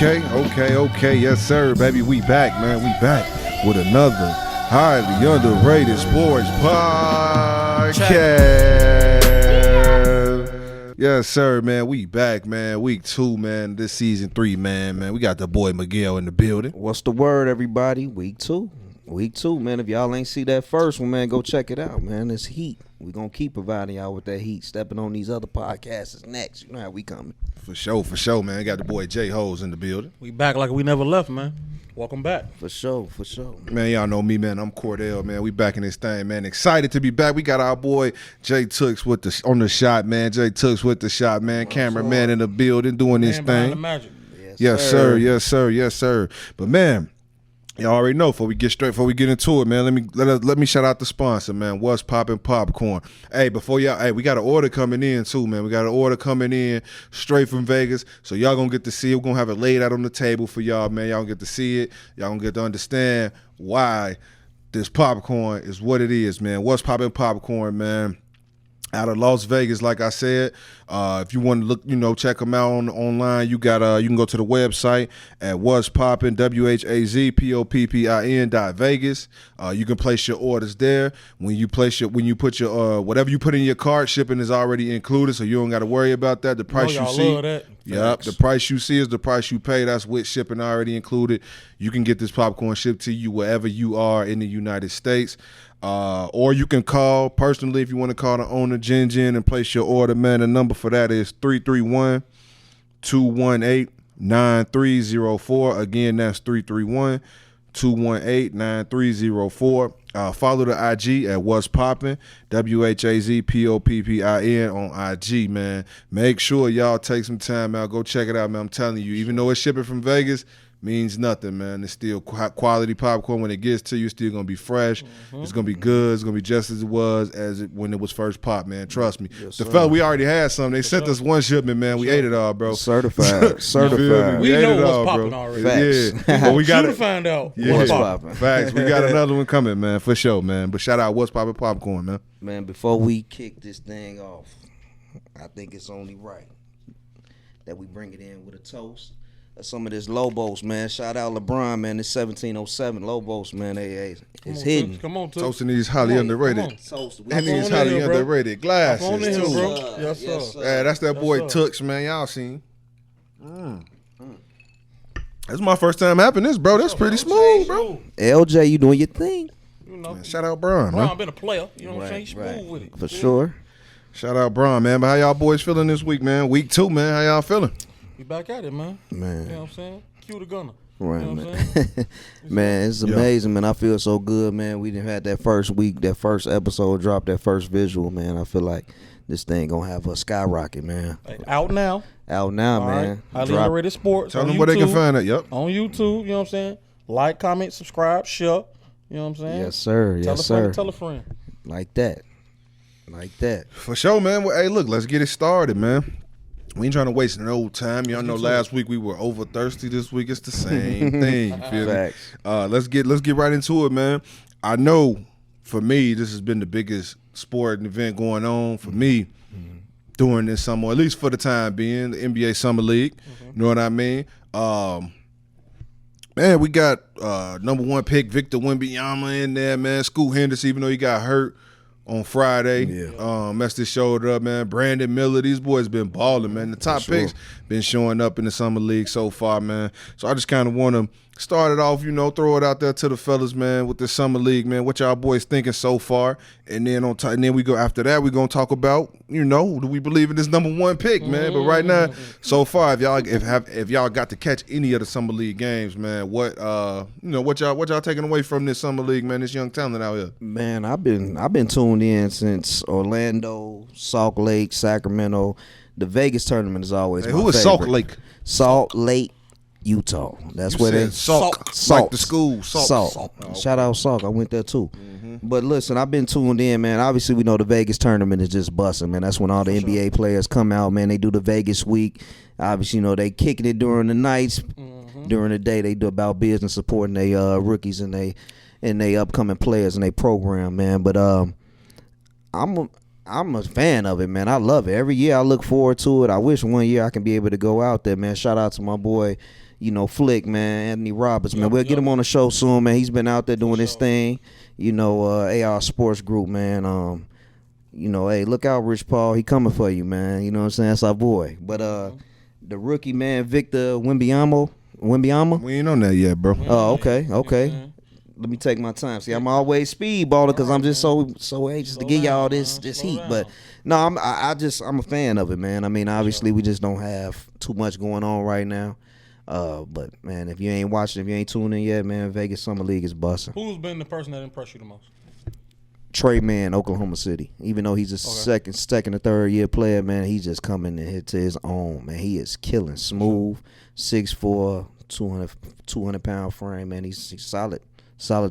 Okay. Yes, sir, baby. We back, man. We back with another highly underrated sports podcast. Yes, sir, man. We back, man. Week 2, man. This season 3, man. We got the boy Miguel in the building. What's the word, everybody? Week 2, man. If y'all ain't see that first one, man, go check it out, man. It's heat. We gonna keep providing y'all with that heat. Stepping on these other podcasts is next. You know how we coming. For sure, man. Got the boy J Hoes in the building. We back like we never left, man. Welcome back. For sure. Man, y'all know me, man. I'm Cordell, man. We back in this thing, man. Excited to be back. We got our boy Jay Tooks on the shot, man. Jay Tooks with the shot, man. Cameraman in the building doing this thing. The magic. Yes, sir. But man, y'all already know. Before we get into it, man, let me shout out the sponsor, man. What's Poppin' Popcorn. Hey, we got an order coming in too, man. We got an order coming in straight from Vegas, so y'all gonna get to see it. We're gonna have it laid out on the table for y'all, man. Y'all gonna get to see it. Y'all gonna get to understand why this popcorn is what it is, man. What's Poppin' Popcorn, man. Out of Las Vegas, like I said. If you want to look, check them out online, you can go to the website at What's Poppin', WHAZPOPPIN.Vegas. You can place your orders there. When you put your whatever you put in your cart, shipping is already included, so you don't got to worry about that. The price you see, love that. Yep, the price you see is the price you pay. That's with shipping already included. You can get this popcorn shipped to you wherever you are in the United States. Or you can call personally if you want to call the owner, Jin, and place your order, man. The number for that is 331-218-9304. Again, that's 331-218-9304. Follow the IG at What's Poppin', WHAZPOPPIN on IG, man. Make sure y'all take some time out. Go check it out, man. I'm telling you, even though it's shipping from Vegas, means nothing, man. It's still quality popcorn. When it gets to you, it's still gonna be fresh. It's gonna be good. It's gonna be just as it was when it was first popped, man. Trust me. Yes, the fella, we already had some. They sent us one shipment, man. We ate it all, bro. Certified. We know what's popping already. Facts. Yeah, but we got to find out what's popping. Facts. We got another one coming, man, for sure, man. But shout out What's Poppin' Popcorn, man. Man, before we kick this thing off, I think it's only right that we bring it in with a toast. Some of this Lobos, man. Shout out LeBron, man. This 1707 Lobos, man. It's hidden. Come on, toasting these highly underrated. And these highly underrated glasses. Come on in here, bro. Yes, sir. Yeah, that's that boy Tooks, man. Y'all seen. That's my first time having this, bro. That's pretty smooth, bro. LJ, you doing your thing. Man, shout out Bron, man. Bron been a player. You know what I'm saying? He's smooth with it. For sure. Shout out Bron, man. But how y'all boys feeling this week, man? Week 2, man. How y'all feeling? We back at it, man. You know what I'm saying? Cue the gunner. Right, you know man. Man, it's amazing, man. I feel so good, man. We done had that first week, that first episode drop, that first visual, man. I feel like this thing gonna have a skyrocket, man. Out now, man. Highly underrated sports. Tell them where they can find it. Yep. On YouTube, you know what I'm saying? Like, comment, subscribe, share. You know what I'm saying? Yes, sir. Tell a friend. Like that. For sure, man. Well, hey, look, let's get it started, man. We ain't trying to waste no time. Y'all know last week we were over thirsty. This week it's the same thing. You feel me? Let's get right into it, man. I know for me this has been the biggest sporting event going on for me during this summer, at least for the time being, the NBA Summer League. You know what I mean? Man, we got number 1 pick Victor Wembanyama in there, man. Scoot Henderson, even though he got hurt on Friday, messed his shoulder up, man. Brandon Miller, these boys been balling, man. The top picks been showing up in the Summer League so far, man. So I just kind of want to start it off, throw it out there to the fellas, man, with the Summer League, man. What y'all boys thinking so far? And then and then we go after that, we're going to talk about, do we believe in this number 1 pick, man? But right now, so far, if y'all got to catch any of the Summer League games, man, what y'all taking away from this Summer League, man, this young talent out here? Man, I've been tuned in since Orlando, Salt Lake, Sacramento. The Vegas tournament is always my favorite. Salt Lake? Salt Lake, Utah. That's where they Salk. Like the school. Salk. Oh. Shout out Salk. I went there too. But listen, I've been tuned in, man. Obviously, we know the Vegas tournament is just busting, man. That's when all the NBA players come out, man. They do the Vegas week. Obviously, they kicking it during the nights. During the day, they do about business, supporting their rookies and they upcoming players and they program, man. But I'm a fan of it, man. I love it. Every year I look forward to it. I wish one year I can be able to go out there, man. Shout out to my boy, Flick, man, Anthony Roberts, man. We'll get him on the show soon, man. He's been out there doing his thing. AR Sports Group, man. Hey, look out, Rich Paul. He coming for you, man. You know what I'm saying? That's our boy. But the rookie, man, Victor Wembyama. We ain't on that yet, bro. Oh, okay. Let me take my time. See, I'm always speedballing because I'm just so anxious to give y'all this heat. But no, I'm a fan of it, man. I mean, obviously we just don't have too much going on right now. But man, if you ain't watching, if you ain't tuning in yet, man, Vegas Summer League is busting. Who's been the person that impressed you the most? Trey Mann, Oklahoma City. Even though he's a second or third year player, man, he's just coming and hit to his own, man. He is killing. Smooth, 6'4", 200-pound frame, man. He's solid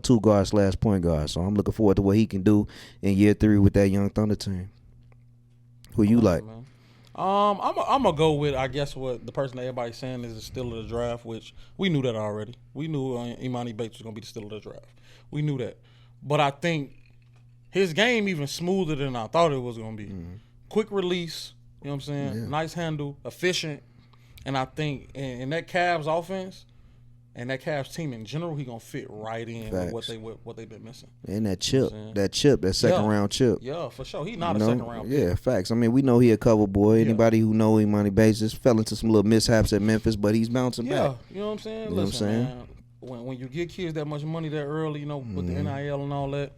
2 guard / point guard. So I'm looking forward to what he can do in year 3 with that young Thunder team. Who you like? Man. I'm gonna go with, I guess, what the person that everybody's saying is the steal of the draft, which we knew that already. We knew Imani Bates was gonna be the steal of the draft. We knew that, but I think his game even smoother than I thought it was gonna be. Quick release, you know what I'm saying? Yeah. Nice handle, efficient, and I think in that Cavs offense and that Cavs team in general, he gonna fit right in with what they've been missing. And that second round chip. Yeah, for sure. He's not a second round pick. Yeah, facts. I mean, we know he a cover boy. Anybody who know Imani Bates just fell into some little mishaps at Memphis, but he's bouncing back. Yeah, you know what I'm saying? You know Listen, what I'm man, when you give kids that much money that early, with the NIL and all that,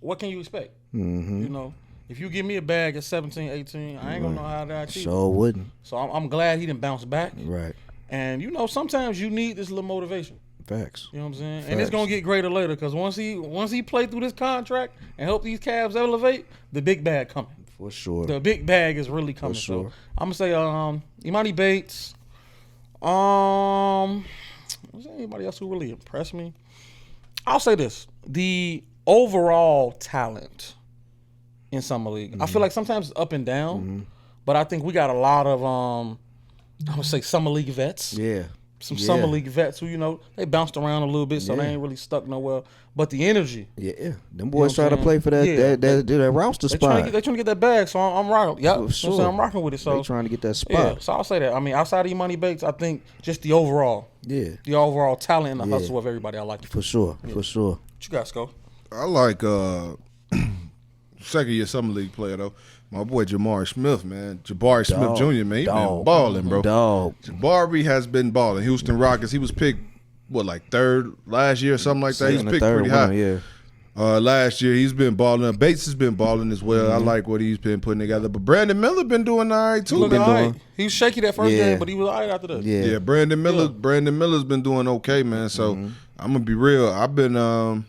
what can you expect? If you give me a bag at 17, 18, I ain't gonna know how to achieve. Sure wouldn't. So I'm glad he didn't bounce back. Right. And sometimes you need this little motivation. Facts. You know what I'm saying? Facts. And it's gonna get greater later because once he play through this contract and help these Cavs elevate, the big bag coming. For sure. The big bag is really coming. For sure. So I'm gonna say Imani Bates. Was there anybody else who really impressed me? I'll say this: the overall talent in Summer League. I feel like sometimes it's up and down, but I think we got a lot of I'm gonna say Summer League vets. Yeah. Some Summer League vets who, they bounced around a little bit, so they ain't really stuck nowhere. But the energy. Yeah. Them boys try to play for that roster spot. They trying to get that bag, so I'm rocking. Yeah, sure. I'm rocking with it. So they trying to get that spot. Yeah, so I'll say that. I mean, outside of Imani Bates, I think just the overall. Yeah. The overall talent and the hustle of everybody, I like it. For sure. For sure. What you got, Sko? I like second year Summer League player though. My boy Jabari Smith, man. Jabari Smith Jr., man. He been balling, bro. Jabari has been balling. Houston Rockets, he was picked, third last year or something like that. He was picked pretty high. Last year, he's been balling. Bates has been balling as well. I like what he's been putting together. But Brandon Miller been doing all right, too. He was shaky that first game, but he was all right after that. Yeah, Brandon Miller's been doing okay, man. So, I'm going to be real. I've been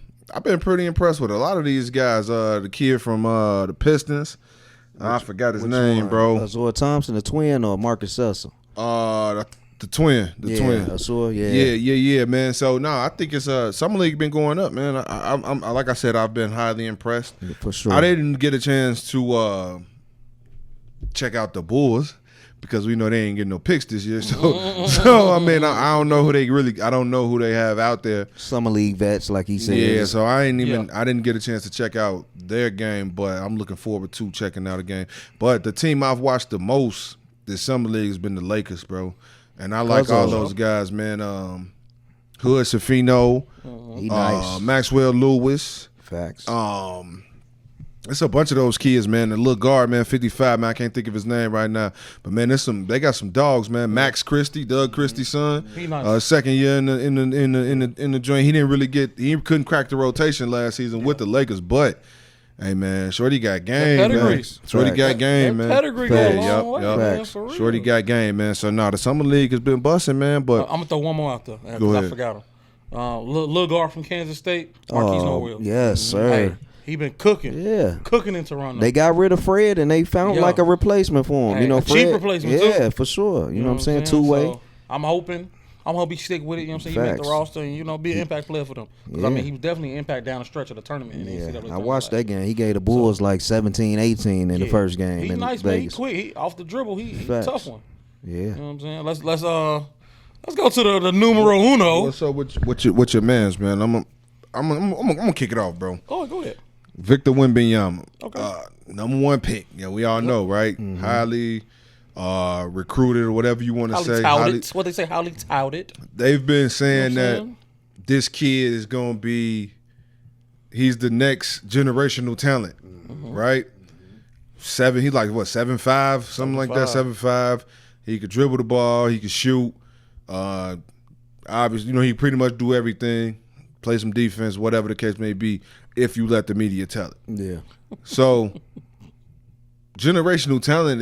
pretty impressed with a lot of these guys. The kid from the Pistons. I forgot his name, bro. Azor Thompson, the twin, or Marcus Cecil? The twin. Azor, Yeah, man. So, I think it's Summer League been going up, man. I'm like I said, I've been highly impressed. Yeah, for sure. I didn't get a chance to check out the Bulls because we know they ain't getting no picks this year. So I mean, I don't know who I don't know who they have out there. Summer League vets, like he said. Yeah, so I didn't get a chance to check out their game, but I'm looking forward to checking out a game. But the team I've watched the most this Summer League has been the Lakers, bro. And I like all those guys, man. Hood Safino, he nice. Maxwell Lewis. Facts. It's a bunch of those kids, man. The little guard, man, 55, man. I can't think of his name right now, but man, they got some dogs, man. Max Christie, Doug Christie's son, he nice. Second year in the joint. He couldn't crack the rotation last season with the Lakers, but hey, man, Shorty got game, man. Shorty got game, man. Pedigree go a long way, man, for real. Shorty got game, man. So the Summer League has been busting, man. But I'm gonna throw one more out there because I forgot him. Little guard from Kansas State, Marquise Noel. Yes, sir. Hey, he been cooking. Yeah. Cooking in Toronto. They got rid of Fred and they found like a replacement for him. Hey, Fred, cheap replacement too. Yeah, for sure. You know what I'm saying? Two-way. So I'm hoping he stick with it. You know what I'm saying? He make the roster and, be an impact player for them. Because, he was definitely an impact down the stretch of the tournament. In the NCAA I watched that game. He gave the Bulls 17, 18 in the first game. He's nice, man. He quick. He off the dribble. He tough one. Yeah. You know what I'm saying? Let's go to the numero uno. What's up with your mans, man? I'm gonna kick it off, bro. Go ahead. Victor Wembanyama. Okay. Number 1 pick. Yeah, we all know, right? Mm-hmm. Highly recruited or whatever you want to say. What they say, highly touted. They've been saying that this kid is going to be, he's the next generational talent, right? He's like, what, 7'5", something like that, 7'5". He could dribble the ball. He could shoot. Obviously, he pretty much do everything, play some defense, whatever the case may be, if you let the media tell it. Yeah. So generational talent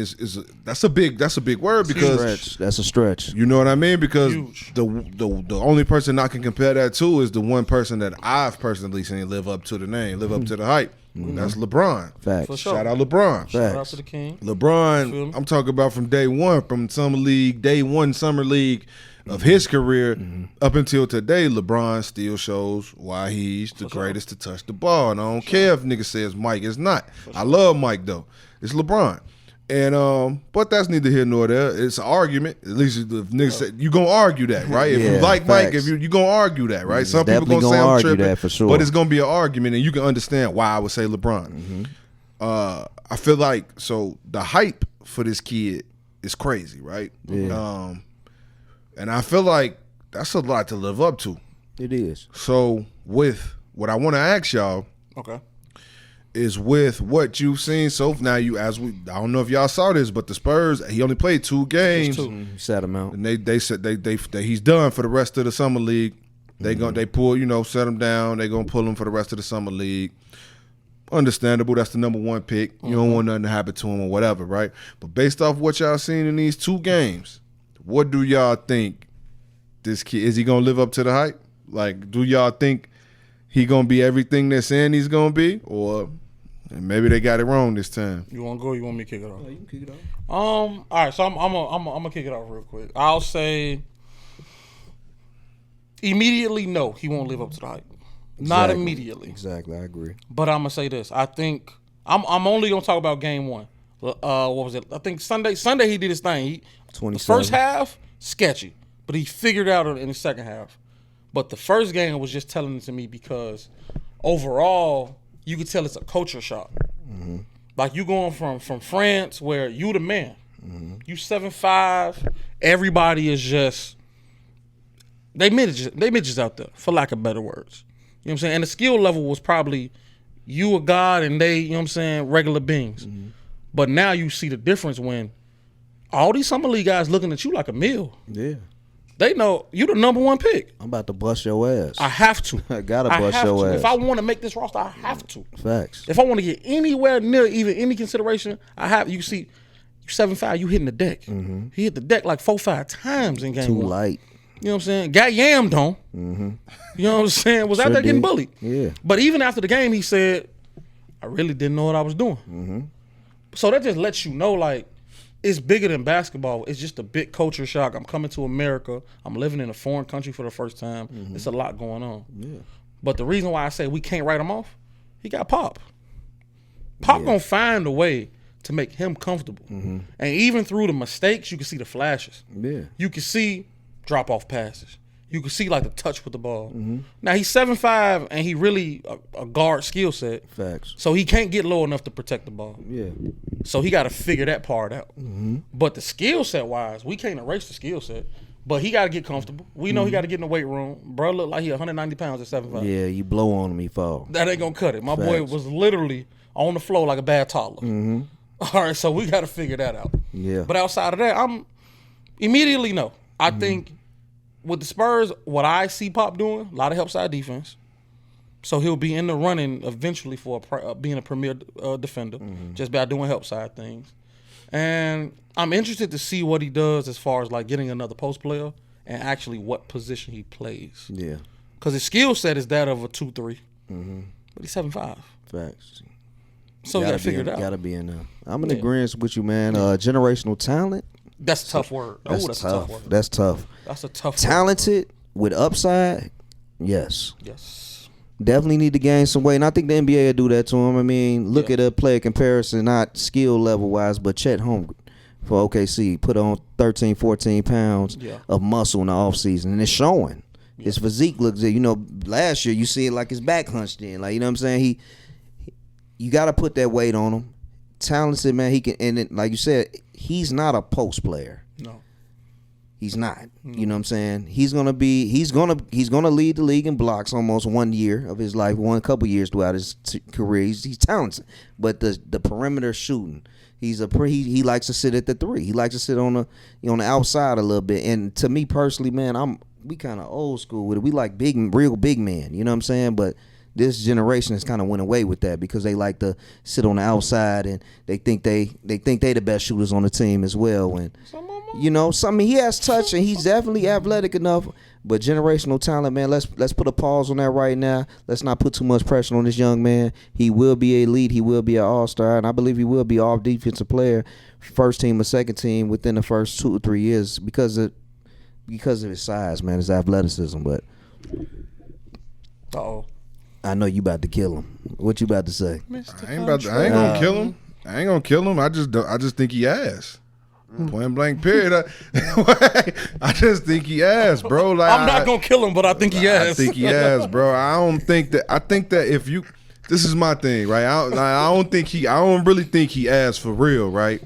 that's a big word because that's a stretch. You know what I mean? Because the only person I can compare that to is the one person that I've personally seen live up to the name, live up to the hype. That's LeBron. Facts. For sure. Shout out LeBron. Shout out to the king. LeBron, I'm talking about from day one, from day one summer league of his career up until today. LeBron still shows why he's the greatest to touch the ball. And I don't care if nigga says Mike is not. I love Mike though. It's LeBron. And but that's neither here nor there. It's an argument. At least if niggas say you gonna argue that, right? If you like Mike, if you gonna argue that, right? Some people gonna say I'm tripping, that for sure. But it's gonna be an argument, and you can understand why I would say LeBron. I feel like the hype for this kid is crazy, right? Yeah. And I feel like that's a lot to live up to. It is. So with what I want to ask y'all, is with what you've seen so now. I don't know if y'all saw this, but the Spurs, he only played 2 games. Sat him out, and they said they he's done for the rest of the summer league. They pull set him down. They gonna pull him for the rest of the summer league. Understandable. That's the number 1 pick. You don't want nothing to happen to him or whatever, right? But based off what y'all seen in these 2 games, what do y'all think? This kid, is he gonna live up to the hype? Like, do y'all think he gonna be everything they're saying he's gonna be, or maybe they got it wrong this time? You want to go? Or you want me to kick it off? Oh, you can kick it off. All right. So I'm gonna kick it off real quick. I'll say immediately, no, he won't live up to the hype. Not immediately. Exactly, I agree. But I'm gonna say this. I think I'm only gonna talk about game 1. What was it? I think Sunday he did his thing. The first half sketchy, but he figured it out in the second half. But the first game was just telling it to me because overall you could tell it's a culture shock. Like you going from France where you the man, you 7'5", everybody is just they midgets out there, for lack of better words. You know what I'm saying? And the skill level was probably you a god and they, you know what I'm saying, regular beings. But now you see the difference when all these summer league guys looking at you like a meal. Yeah. They know you the number 1 pick. I'm about to bust your ass. I have to. I gotta bust your ass. If I want to make this roster, I have to. Facts. If I want to get anywhere near even any consideration, I have. You see, you 7'5", you hitting the deck. He hit the deck like 4-5 times in game 1. Too light. You know what I'm saying? Got yammed on. You know what I'm saying? Was out there getting bullied. Yeah. But even after the game, he said, I really didn't know what I was doing. So that just lets you know, like, it's bigger than basketball. It's just a big culture shock. I'm coming to America. I'm living in a foreign country for the first time. It's a lot going on. Yeah. But the reason why I say we can't write him off, he got Pop. Pop gonna find a way to make him comfortable. And even through the mistakes, you can see the flashes. Yeah. You can see drop-off passes. You can see like the touch with the ball. Now he's 7'5", and he really a guard skill set. Facts. So he can't get low enough to protect the ball. Yeah. So he got to figure that part out. But the skill set wise, we can't erase the skill set. But he got to get comfortable. We know he got to get in the weight room. Bro look like he 190 pounds at 7'5". Yeah, you blow on him, he fall. That ain't gonna cut it. My Facts. boy was literally on the floor like a bad toddler. All right, so we got to figure that out. Yeah. But outside of that, I'm immediately no. I think with the Spurs, what I see Pop doing, a lot of help side defense. So he'll be in the running eventually for being a premier defender, just by doing help side things. And I'm interested to see what he does as far as like getting another post player and actually what position he plays. Yeah. Because his skill set is that of a 2-3, but he's 7'5". Facts. So you got to figure it out. Gotta be in there. I'm in agreement with you, man. Generational talent. That's a tough word. That's a tough. tough word. That's tough. That's a tough Talented with upside, yes. Yes. Definitely need to gain some weight. And I think the NBA will do that to him. I mean, look at a player comparison, not skill level wise, but Chet Holmgren for OKC put on 13, 14 pounds of muscle in the offseason, and it's showing. His physique looks good. You know, last year you see it like his back hunched in. Like, you know what I'm saying? You got to put that weight on him. Talented, man. He can, and it, like you said, he's not a post player. No. He's not. You know what I'm saying? He's gonna lead the league in blocks almost 1 year of his life, couple years throughout his career. He's talented, but the perimeter shooting, he likes to sit at the 3. He likes to sit on the outside a little bit. And to me personally, man, we kind of old school with it. We like real big men. You know what I'm saying? But this generation has kind of went away with that because they like to sit on the outside and they think they the best shooters on the team as well. And you know, he has touch and he's definitely athletic enough, but generational talent, man. Let's put a pause on that right now. Let's not put too much pressure on this young man. He will be a lead. He will be an all-star, and I believe he will be all defensive player, first team or second team within the first 2 or 3 years because of his size, man, his athleticism. But I know you about to kill him. What you about to say? I ain't gonna kill him. I ain't gonna kill him. I just think he ass. Point blank period. I just think he ass, bro. Like, I'm not gonna kill him, but I think he ass. I think he ass, bro. I think that if you, this is my thing, right? I don't really think he ass for real, right?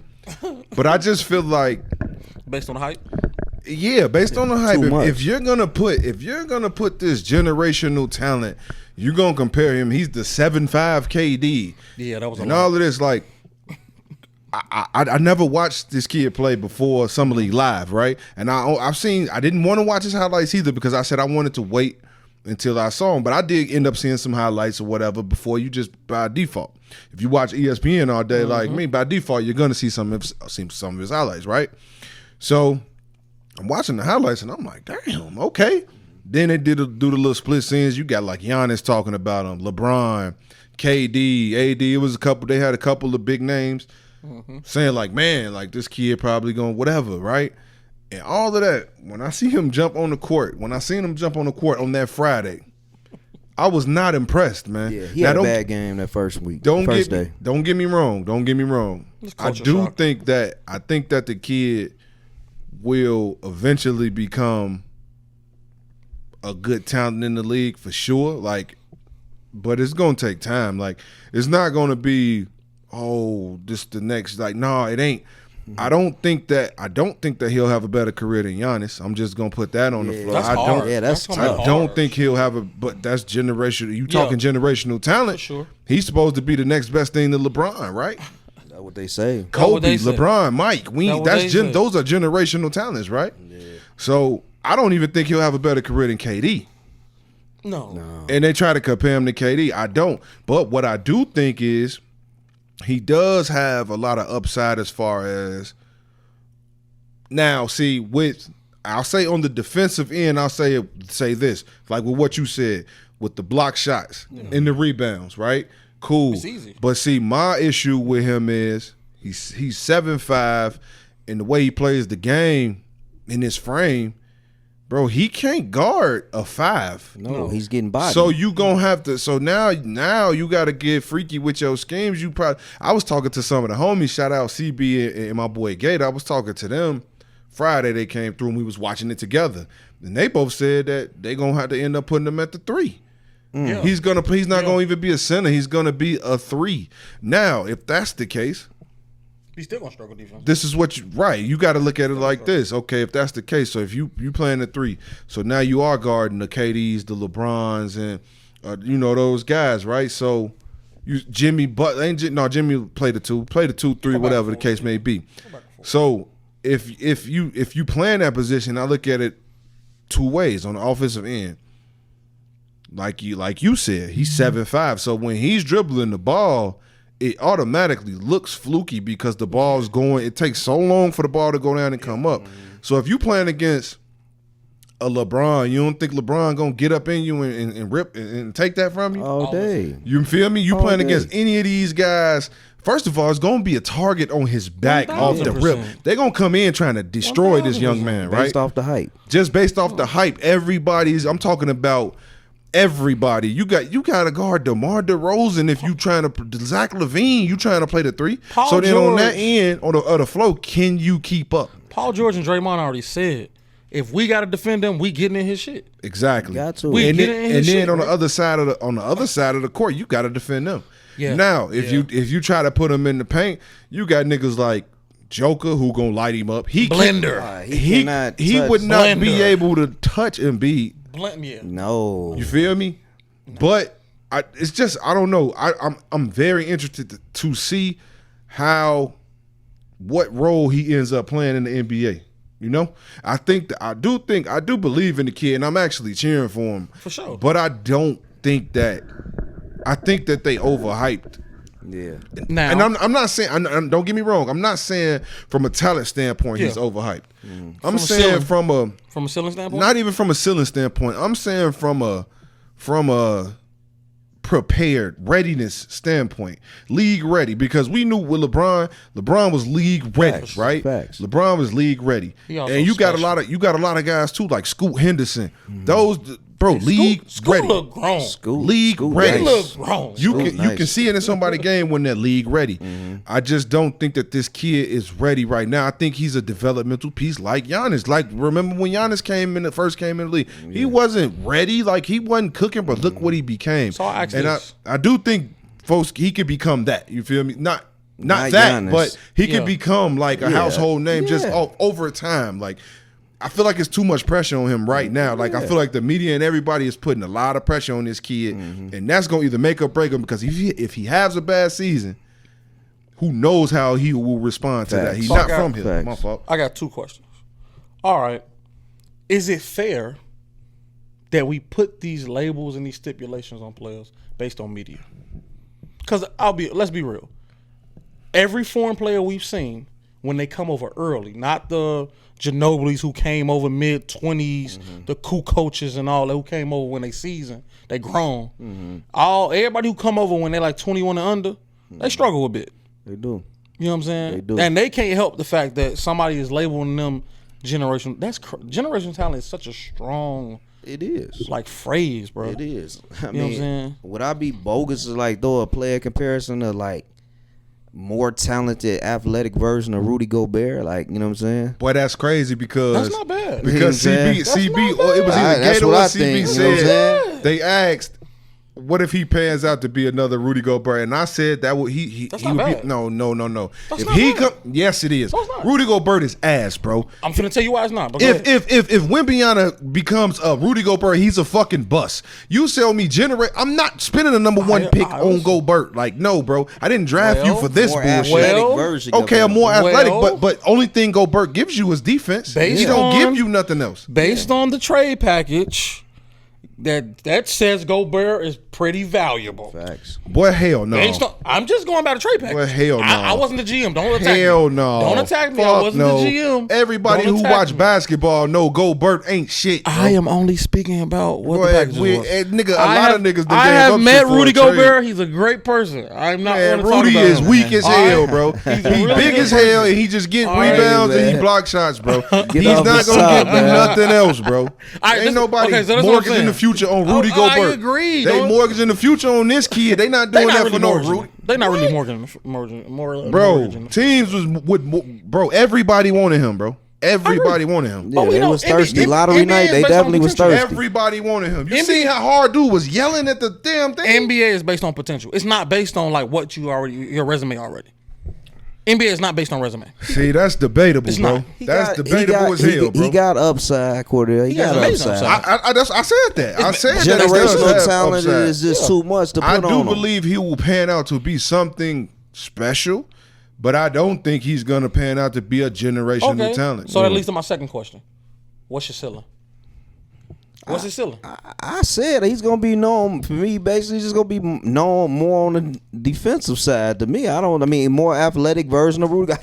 But I just feel like based on the hype. Yeah, based on the hype. If you're gonna put this generational talent, you're gonna compare him. He's the 7'5" KD. Yeah, that was and all of this. Like, I never watched this kid play before Summer League live, right? And I didn't want to watch his highlights either because I said I wanted to wait until I saw him. But I did end up seeing some highlights or whatever before you just by default. If you watch ESPN all day like me, by default you're gonna see some of his highlights, right? So I'm watching the highlights and I'm like, damn, okay. Then they do the little split scenes. You got like Giannis talking about him, LeBron, KD, AD. It was they had a couple of big names saying like, man, like this kid probably going whatever, right? And all of that, when I see him jump on the court, on that Friday, I was not impressed, man. Yeah, he had a bad game that first week. Don't get me wrong. I think that the kid will eventually become a good talent in the league for sure. Like, but it's gonna take time. Like, it's not gonna be, this the next. Like, no, it ain't. I don't think that he'll have a better career than Giannis. I'm just gonna put that on the floor. That's hard. That's tough. I don't think he'll have but that's generational. You talking generational talent? For sure. He's supposed to be the next best thing to LeBron, right? That's what they say. Kobe, LeBron, Mike. Those are generational talents, right? Yeah. So I don't even think he'll have a better career than KD. No. And they try to compare him to KD. I don't. But what I do think is he does have a lot of upside as far as now. See, I'll say on the defensive end, I'll say this, like with what you said, with the block shots and the rebounds, right? Cool. It's easy. But see, my issue with him is he's 7'5", and the way he plays the game in his frame, bro, he can't guard a 5. No, he's getting bodied. So you gonna have to. So now you got to get freaky with your schemes. I was talking to some of the homies. Shout out CB and my boy Gate. I was talking to them Friday. They came through and we was watching it together. And they both said that they gonna have to end up putting him at the 3. Yeah. He's not gonna even be a center. He's gonna be a 3. Now, if that's the case, he's still gonna struggle defense. this is what you got to look at it like this. Okay, if that's the case, so if you playing the 3, so now you are guarding the KDs, the LeBrons, and those guys, right? So Jimmy played the 2, 3, whatever the case may be. So if you play in that position, I look at it 2 ways on the offensive end. Like you said, he's 7'5", so when he's dribbling the ball, it automatically looks fluky because the ball's going. It takes so long for the ball to go down and come up. So if you playing against a LeBron, you don't think LeBron gonna get up in you and rip and take that from you all day? You feel me? You all playing day. Against any of these guys. First of all, it's gonna be a target on his back 1,000%. off the rip. They're gonna come in trying to destroy this young man, right? Based off the hype. Just based off the hype. I'm talking about everybody. You got to guard DeMar DeRozan if you trying to Zach LaVine, you trying to play the 3. Paul so then on George, that end, on the flow, can you keep up? Paul George and Draymond already said, if we got to defend them, we getting in his shit. Exactly. Got to. And then shit, on right? the other side of the court, you got to defend them. Yeah. Now, if you try to put them in the paint, you got niggas like Joker who gonna light him up. He Blender. He would not be able to touch Embiid. Yeah. No. You feel me? But it's just I don't know. I'm very interested to see what role he ends up playing in the NBA. You know, I do believe in the kid, and I'm actually cheering for him for sure. But I don't think that. I think that they overhyped. Yeah. Now, and I'm not saying. Don't get me wrong. I'm not saying from a talent standpoint he's overhyped. I'm saying from a ceiling standpoint. Not even from a ceiling standpoint. I'm saying from a prepared readiness standpoint, league ready, because we knew with LeBron was league ready. Facts, right? Facts. LeBron was league ready, and you got a lot of guys too, like Scoot Henderson. Those league ready. Look grown. League ready. Look grown. You can see it in somebody's game when they're league ready. I just don't think that this kid is ready right now. I think he's a developmental piece like Giannis. Like, remember when Giannis first came in the league? He wasn't ready. Like, he wasn't cooking, but look what he became. So I do think, folks, he could become that. You feel me? Not that, Giannis. but he could become like a household name just over time. Like, I feel like it's too much pressure on him right now. Like, I feel like the media and everybody is putting a lot of pressure on this kid, and that's going to either make or break him, because if he has a bad season, who knows how he will respond to that. He's not from here. My fault. I got 2 questions. All right. Is it fair that we put these labels and these stipulations on players based on media? Because let's be real. Every foreign player we've seen, when they come over early, not the Ginobili's who came over mid-20s, the cool coaches and all that who came over when they seasoned, they grown. Everybody who come over when they like 21 and under, they struggle a bit. They do. You know what I'm saying? They do. And they can't help the fact that somebody is labeling them generation. Generation talent is such a strong. It is. Like phrase, bro. It is. I You know mean, what I'm saying? would I be bogus to like throw a player comparison to like more talented athletic version of Rudy Gobert? Like, you know what I'm saying? Boy, that's crazy because That's not bad. Because You know what I'm CB, or it was either That's Gator what or I CB think, you know what I'm said saying? they asked, what if he pans out to be another Rudy Gobert? And I said that would he That's he not would bad. be no. That's If not he bad. come, yes it is. No, it's not. Rudy Gobert is ass, bro. I'm finna tell you why it's not. But If Wemby becomes a Rudy Gobert, he's a fucking bust. You sell me I'm not spending a number 1 pick on Gobert. Like, no, bro. I didn't draft you for this More bullshit. athletic version of Okay, him. I'm more athletic, Well- but only thing Gobert gives you is defense. Based He don't on- give you nothing else. based on the trade package, that says Gobert is pretty valuable. Facts. Boy, hell no. Based on, I'm just going by the trade package. Well, hell no. I wasn't the GM. Don't attack me. Hell no. Don't attack me. I Fuck wasn't no. the GM. Everybody Don't who attack watch me. basketball know Gobert ain't shit. Bro. I am only speaking about what the package was. Nigga, a lot of niggas. I have met Rudy Gobert. He's a great person. I'm not Man, going to talk Rudy about is him. weak as hell, bro. He really big good as hell, and he just get All right, rebounds and he man. block shots, bro. He's off not the gonna top, give you man. nothing else, bro. right, Ain't nobody okay, so that's what I'm mortgaging the saying. future on Rudy I Gobert. agree. They Don't- mortgaging the future on this kid. They not They doing not that really for no mortgaging. Rudy. They not really mortgaging. Bro, teams bro. Everybody wanted him, bro. Everybody wanted him. Yeah, we they know was NBA thirsty. Lottery NBA night, is they based on definitely was potential. thirsty. Everybody wanted him. You NBA see how hard dude was yelling at the damn thing? NBA is based on potential. It's not based on like what your resume already. NBA is not based on resume. See, that's debatable, It's bro. not. That's debatable as hell, bro. He got upside, Cordell. He got got amazing upside. upside. I said that. I said that. It does Generational have talent upside. is just too much to put I on do him. believe he will pan out to be something special, but I don't think he's gonna pan out to be a generational Okay. talent. So that leads to my second question. What's your ceiling? What's his ceiling? I said he's gonna be known for me. Basically, just gonna be known more on the defensive side. To me, I mean, more athletic version of Rudy.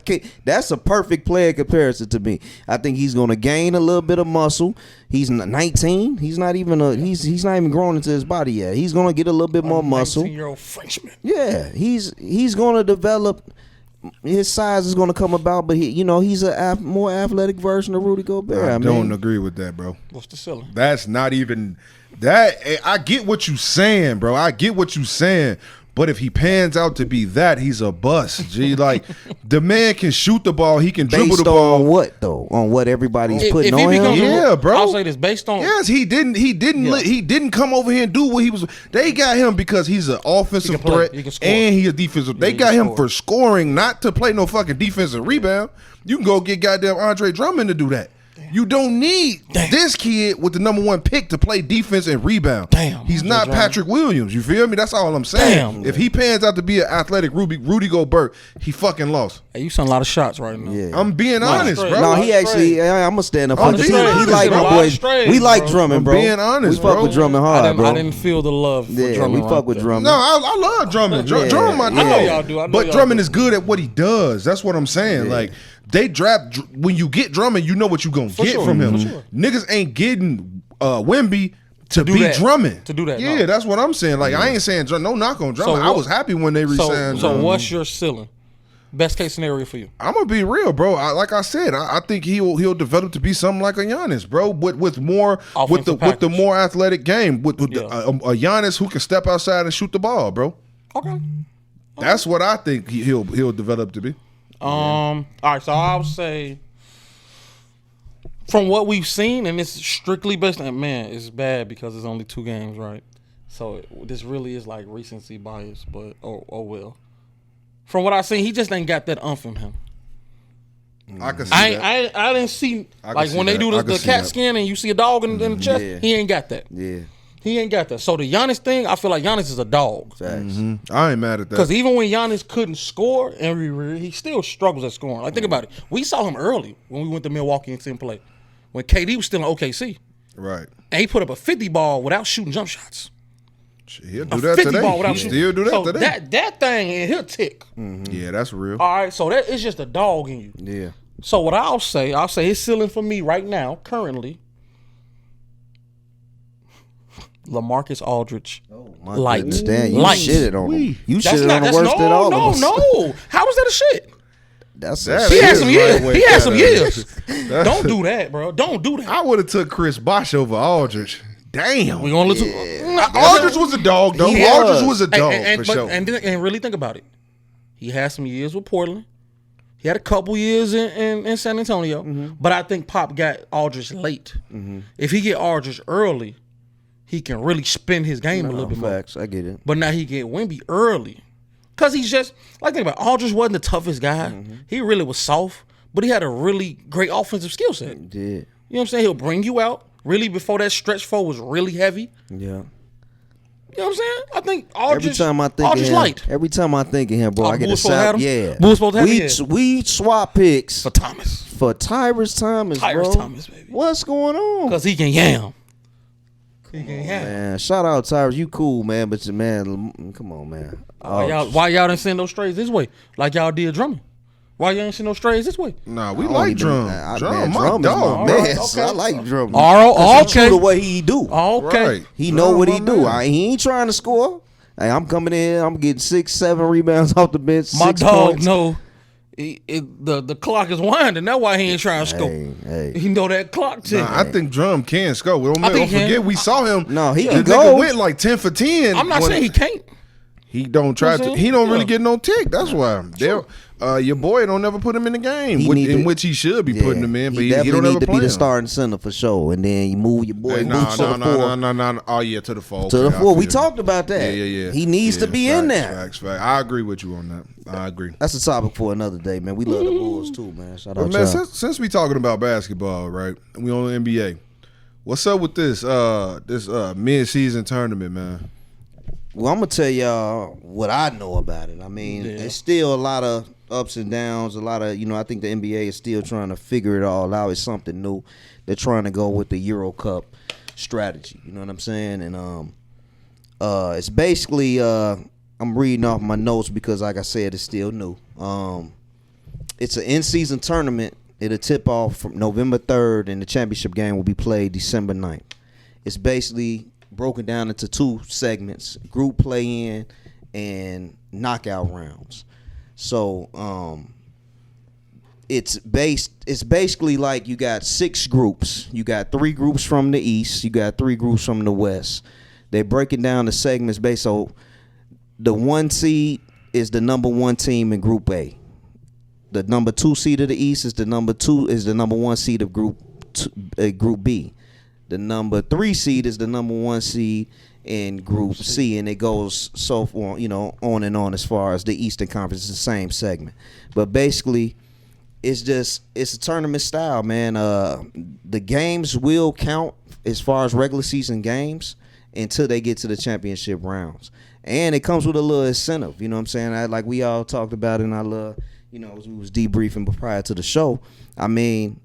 That's a perfect player comparison to me. I think he's gonna gain a little bit of muscle. He's 19. He's not even he's not even grown into his body yet. He's gonna get a little bit more muscle. 19-year-old Frenchman. Yeah, he's gonna develop. His size is gonna come about, but he's a more athletic version of Rudy Gobert. I don't agree with that, bro. What's the ceiling? That's not even that. I get what you saying, bro. I get what you saying, But if he pans out to be that, he's a bust. G, like the man can shoot the ball, he can dribble the ball. On what though? On what everybody's putting on him? Yeah, bro. I'll say this based on. Yes, he didn't come over here and do what he was. They got him because he's an offensive threat and he's a defensive. They got him for scoring, not to play no fucking defensive rebound. You can go get goddamn Andre Drummond to do that. You don't need this kid with the number 1 pick to play defense and rebound. He's not Patrick Williams. You feel me? That's all I'm saying. If he pans out to be an athletic Rudy Gobert, he fucking lost. Hey, you sending a lot of shots right now. Yeah. I'm being honest, bro. No, he actually. I'm gonna stand up for the team. He like my boys. We like Drummond, bro. I'm being honest, we fuck with Drummond hard, bro. I didn't feel the love. For Drummond we fuck with Drummond. No, I love Drummond. Drummond, I know y'all do. But Drummond is good at what he does. That's what I'm saying. Like. They draft when you get Drummond, you know what you gonna get from him. Niggas ain't getting Wemby to be Drummond. To do that. Yeah, that's what I'm saying. Like I ain't saying no knock on Drummond. I was happy when they re-signed. So what's your ceiling? Best case scenario for you? I'm gonna be real, bro. Like I said, I think he'll develop to be something like a Giannis, bro. With more with the more athletic game, with a Giannis who can step outside and shoot the ball, bro. Okay. That's what I think he'll develop to be. All right, so I'll say from what we've seen, and it's strictly based on, man, it's bad because it's only 2 games, right? So this really is like recency bias, but oh well. From what I've seen, he just ain't got that umph in him. I can see that. I didn't see like when they do the cat scan and you see a dog in the chest, he ain't got that. Yeah. He ain't got that. So the Giannis thing, I feel like Giannis is a dog. I ain't mad at that. Because even when Giannis couldn't score, he still struggles at scoring. Like, think about it. We saw him early when we went to Milwaukee and seen him play. When KD was still in OKC. Right. And he put up a 50 ball without shooting jump shots. He'll do that today. Ball without shooting. Still do that today. That thing, and he'll tick. Yeah, that's real. All right, so it's just a dog in you. Yeah. So what I'll say his ceiling for me right now, currently, LaMarcus Aldridge. Light. You shitted on him. You shitted on the worst than all of us. No. How was that a shit? He had some years. He had some years. Don't do that, bro. Don't do that. I would have took Chris Bosh over Aldridge. Damn. We gonna listen. Aldridge was a dog, though. Aldridge was a dog for sure. And really think about it. He had some years with Portland. He had a couple years in San Antonio. But I think Pop got Aldridge late. If he get Aldridge early, he can really spin his game a little bit more. Facts, I get it. But now he get Wemby early. Because he's just, like, think about it, Aldridge wasn't the toughest guy. He really was soft, but he had a really great offensive skill set. He did. You know what I'm saying? He'll bring you out. Really, before that stretch four was really heavy. Yeah. You know what I'm saying? I think Aldridge, light. Every time I think of him, bro, I get a sound. Yeah. Boo was supposed to have him. We swap picks. For Thomas. For Tyrese Thomas, bro. Thomas, baby. What's going on? Because he can yam. Man, shout out Tyrese, you cool, man, but man, come on, man. Why y'all didn't send those strays this way like y'all did Drummond? Why y'all ain't send those strays this way? Nah, we like Drum. Drum is my dog. Man, I like Drum. Okay. The way he do. Okay. Right. He know what he do. He ain't trying to score. Hey, I'm coming in. I'm getting 6-7 rebounds off the bench. My 6 dog points. know. The clock is winding. That's why he ain't trying to score. He know that clock tick. I think Drum can score. Don't forget we saw him. No, he can go. Nigga went like 10 for 10. I'm not saying he can't. He don't try to. He don't really get no tick. That's why. Your boy don't never put him in the game, in which he should be putting him in. But he don't need ever to play be the starting center for sure. And then you move your boy Boots to the four. No. Oh yeah, to the four. To the four. We talked about that. Yeah. He needs to be in there. Facts. I agree with you on that. I agree. That's a topic for another day, man. We love the Bulls too, man. Shout out, man. Since we talking about basketball, right? We on the NBA. What's up with this mid-season tournament, man? Well, I'm gonna tell y'all what I know about it. I mean, it's still a lot of ups and downs. A lot of, I think the NBA is still trying to figure it all out. It's something new. They're trying to go with the Euro Cup strategy. You know what I'm saying? And it's basically I'm reading off my notes because, like I said, it's still new. It's an in-season tournament. It'll tip off from November 3rd, and the championship game will be played December 9th. It's basically broken down into 2 segments: group play-in and knockout rounds. So it's basically like you got 6 groups. You got 3 groups from the East. You got 3 groups from the West. They're breaking down the segments based on the 1 seed is the number 1 team in Group A. The number 2 seed of the East is the number 1 seed of Group B. The number 3 seed is the number 1 seed in Group C, and it goes so on, on and on as far as the Eastern Conference. It's the same segment, but basically, it's a tournament style, man. The games will count as far as regular season games until they get to the championship rounds, and it comes with a little incentive. You know what I'm saying? Like we all talked about in our little, as we was debriefing prior to the show. I mean,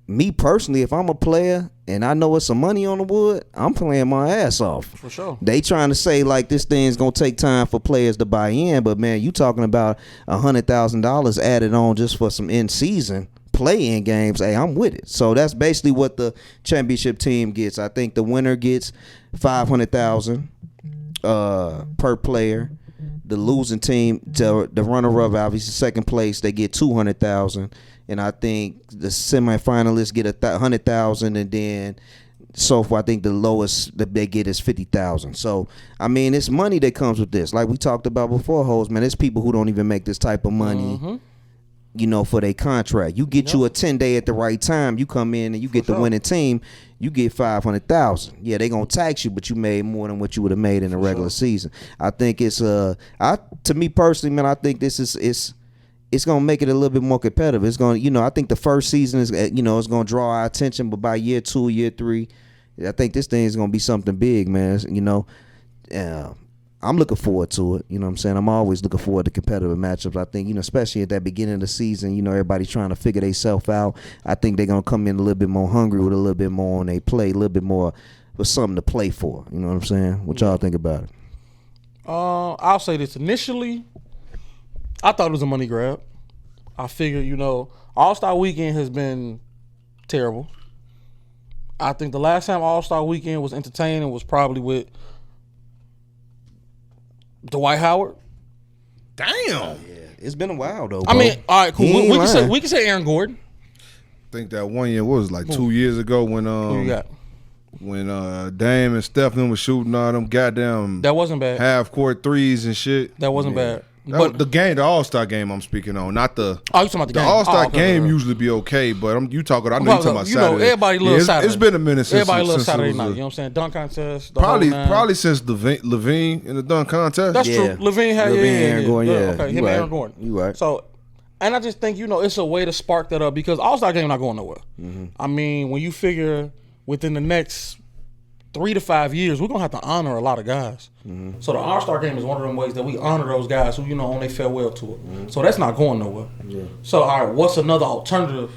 me personally, if I'm a player and I know it's some money on the wood, I'm playing my ass off. For sure. They trying to say like this thing's gonna take time for players to buy in, but man, you talking about $100,000 added on just for some in-season play-in games. Hey, I'm with it. So that's basically what the championship team gets. I think the winner gets $500,000 per player. The losing team, the runner-up, obviously second place, they get $200,000. And I think the semifinalists get $100,000, and then so far I think the lowest that they get is $50,000. So I mean, it's money that comes with this. Like we talked about before, hoes, man. There's people who don't even make this type of money, for their contract. You get you a 10-day at the right time. You come in and you get the winning team. You get $500,000. Yeah, they gonna tax you, but you made more than what you would have made in the regular season. I think it's to me personally, man. I think this is. It's gonna make it a little bit more competitive. It's gonna, I think the first season is, it's gonna draw our attention, but by year 2, year 3, I think this thing is gonna be something big, man. I'm looking forward to it. You know what I'm saying? I'm always looking forward to competitive matchups. I think, especially at that beginning of the season, everybody trying to figure themselves out. I think they're gonna come in a little bit more hungry with a little bit more on their play, a little bit more with something to play for. You know what I'm saying? What y'all think about it? I'll say this. Initially, I thought it was a money grab. I figured, All-Star Weekend has been terrible. I think the last time All-Star Weekend was entertaining was probably with Dwight Howard. Damn. Yeah, it's been a while though. I bro. mean, all right, cool. We can say Aaron Gordon. I think that one year was like 2 years ago when Who you got? when Dame and Stephen was shooting all them goddamn That wasn't bad. half court threes and shit. That wasn't bad. But the All-Star game I'm speaking on, not the. Oh, you talking about the game? All-Star game usually be okay, but I know you talking about Saturday. Everybody loves Saturday. It's been a minute since. Everybody loves since Saturday it was night. You know what I'm saying? Dunk contest. Probably since Levine in the dunk contest. That's true. Levine had Aaron Gordon, yeah. Okay, him and Aaron Gordon. You right. So, and I just think it's a way to spark that up because All-Star game not going nowhere. I mean, when you figure within the next 3 to 5 years, we're gonna have to honor a lot of guys. So the All-Star game is one of them ways that we honor those guys who on they farewell to it. So that's not going nowhere. Yeah. So all right, what's another alternative?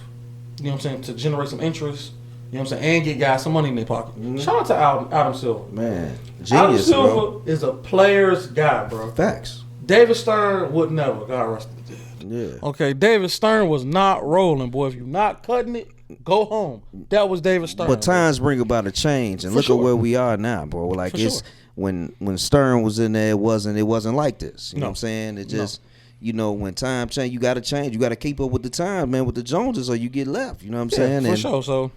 You know what I'm saying, to generate some interest. You know what I'm saying, and get guys some money in their pocket. Shout out to Adam Silver. Man, genius, Adam Silver bro. is a player's guy, bro. Facts. David Stern would never. God rest his dead. Yeah. Okay, David Stern was not rolling, boy. If you're not cutting it, go home. That was David Stern. But times bring about a change, and look at where we are now, bro. Like when Stern was in there, it wasn't like this. You know what I'm saying? It just when time change, you got to change. You got to keep up with the times, man, with the Joneses, or you get left. You know what I'm saying? For sure. So